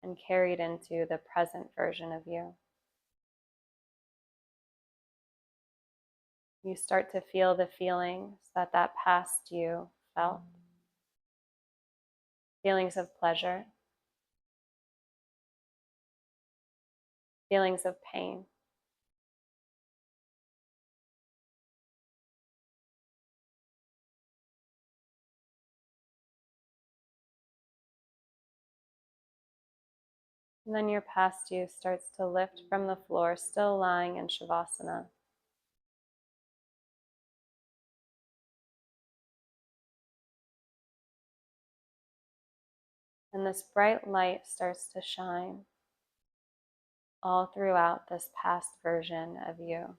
and carried into the present version of you. You start to feel the feelings that past you felt. Feelings of pleasure, feelings of pain. And then your past you starts to lift from the floor, still lying in Shavasana. And this bright light starts to shine all throughout this past version of you.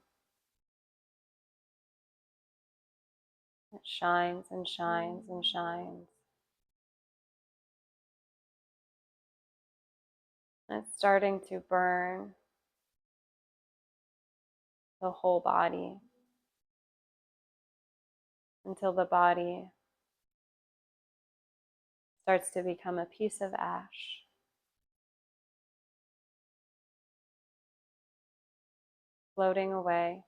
It shines and shines and shines. And it's starting to burn the whole body until the body starts to become a piece of ash, floating away,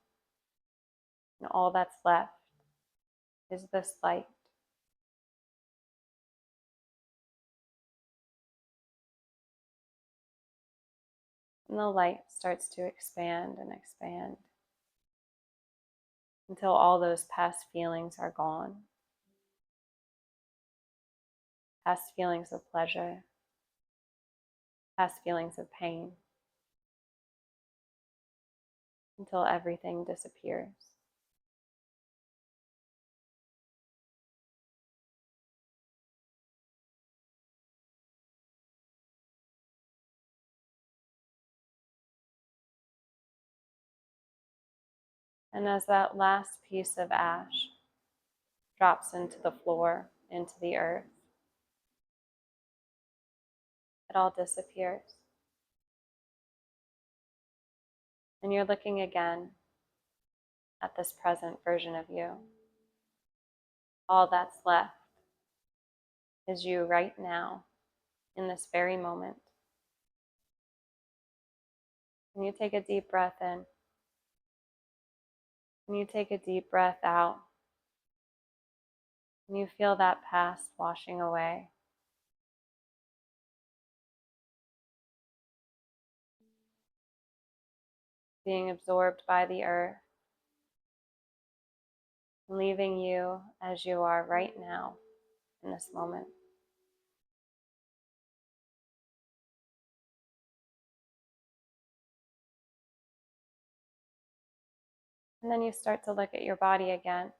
and all that's left is this light. And the light starts to expand and expand until all those past feelings are gone. Past feelings of pleasure, past feelings of pain, until everything disappears. And as that last piece of ash drops into the floor, into the earth, it all disappears. And you're looking again at this present version of you. All that's left is you right now, in this very moment. And you take a deep breath in, and you take a deep breath out, and you feel that past washing away. Being absorbed by the earth, leaving you as you are right now in this moment. And then you start to look at your body again.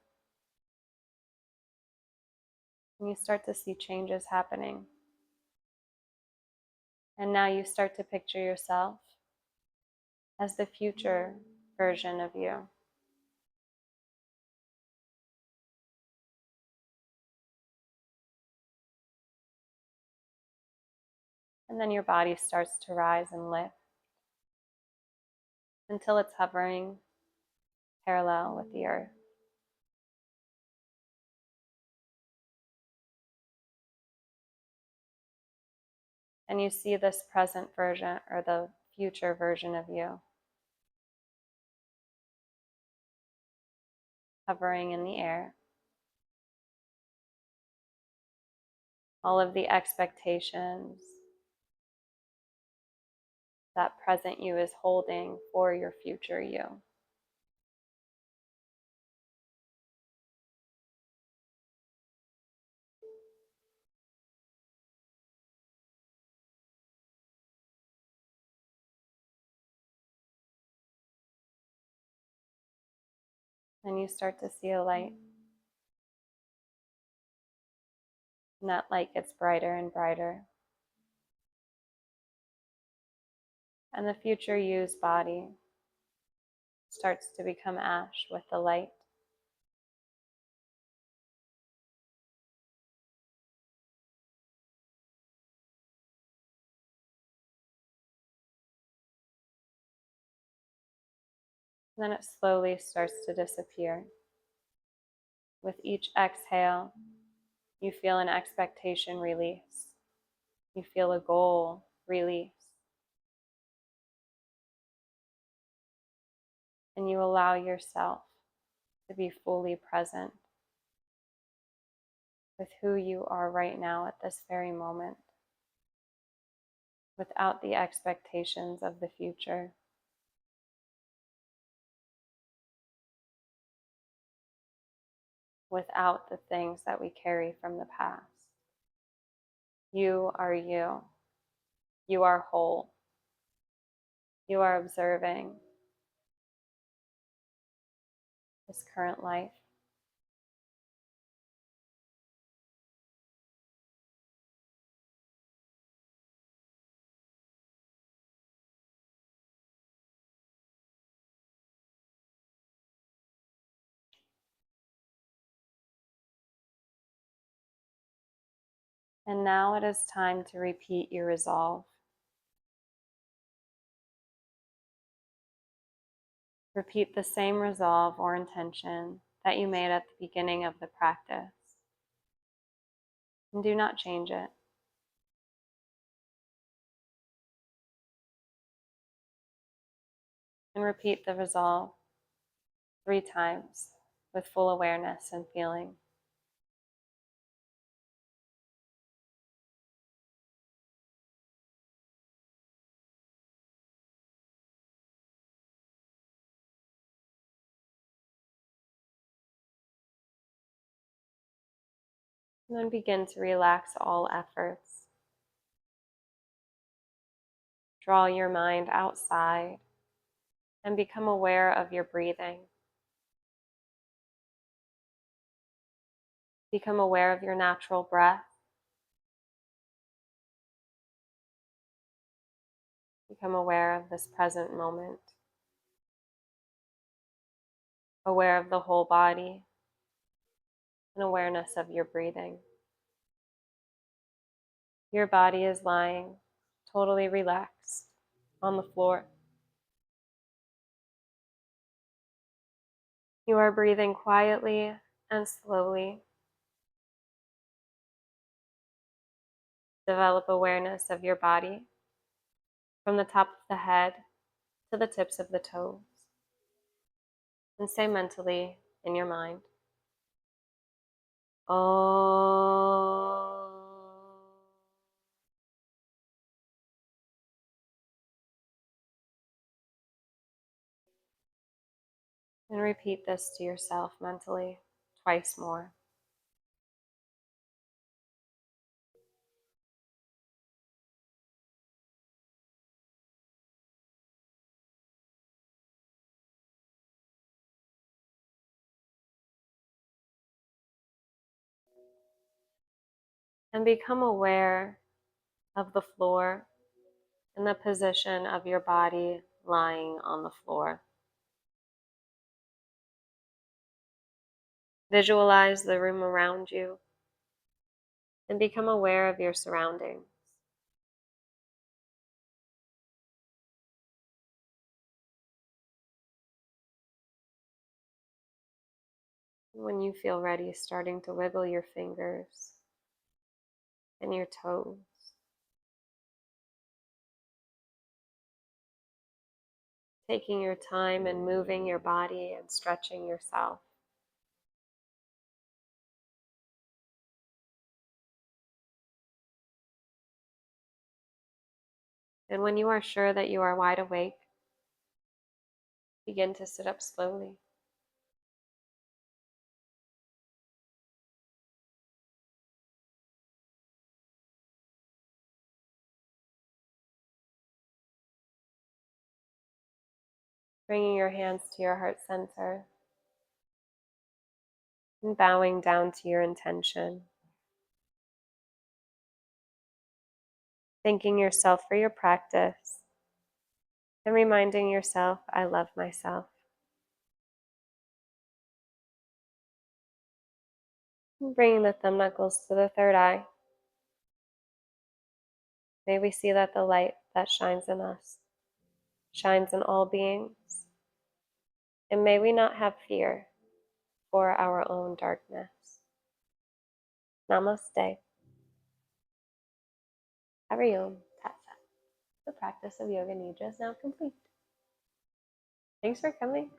And you start to see changes happening. And now you start to picture yourself as the future version of you. And then your body starts to rise and lift until it's hovering parallel with the earth. And you see this present version or the future version of you hovering in the air. All of the expectations that present you is holding for your future you. And you start to see a light. And that light gets brighter and brighter. And the future you's body starts to become ash with the light. And then it slowly starts to disappear. With each exhale, you feel an expectation release. You feel a goal release. And you allow yourself to be fully present with who you are right now at this very moment, without the expectations of the future. Without the things that we carry from the past. You are you. You are whole. You are observing this current life. And now it is time to repeat your resolve. Repeat the same resolve or intention that you made at the beginning of the practice. And do not change it. And repeat the resolve 3 times with full awareness and feeling. And then begin to relax all efforts. Draw your mind outside and become aware of your breathing. Become aware of your natural breath. Become aware of this present moment. Aware of the whole body and awareness of your breathing. Your body is lying totally relaxed on the floor. You are breathing quietly and slowly. Develop awareness of your body from the top of the head to the tips of the toes. And say mentally in your mind, "Oh." And repeat this to yourself mentally twice more. And become aware of the floor and the position of your body lying on the floor. Visualize the room around you and become aware of your surroundings. When you feel ready, starting to wiggle your fingers and your toes. Taking your time and moving your body and stretching yourself. And when you are sure that you are wide awake, begin to sit up slowly. Bringing your hands to your heart center and bowing down to your intention. Thanking yourself for your practice and reminding yourself, I love myself. And bringing the thumb knuckles to the third eye. May we see that the light that shines in us shines in all beings. And may we not have fear for our own darkness. Namaste. Hariom. Tat Sat. The practice of Yoga Nidra is now complete. Thanks for coming.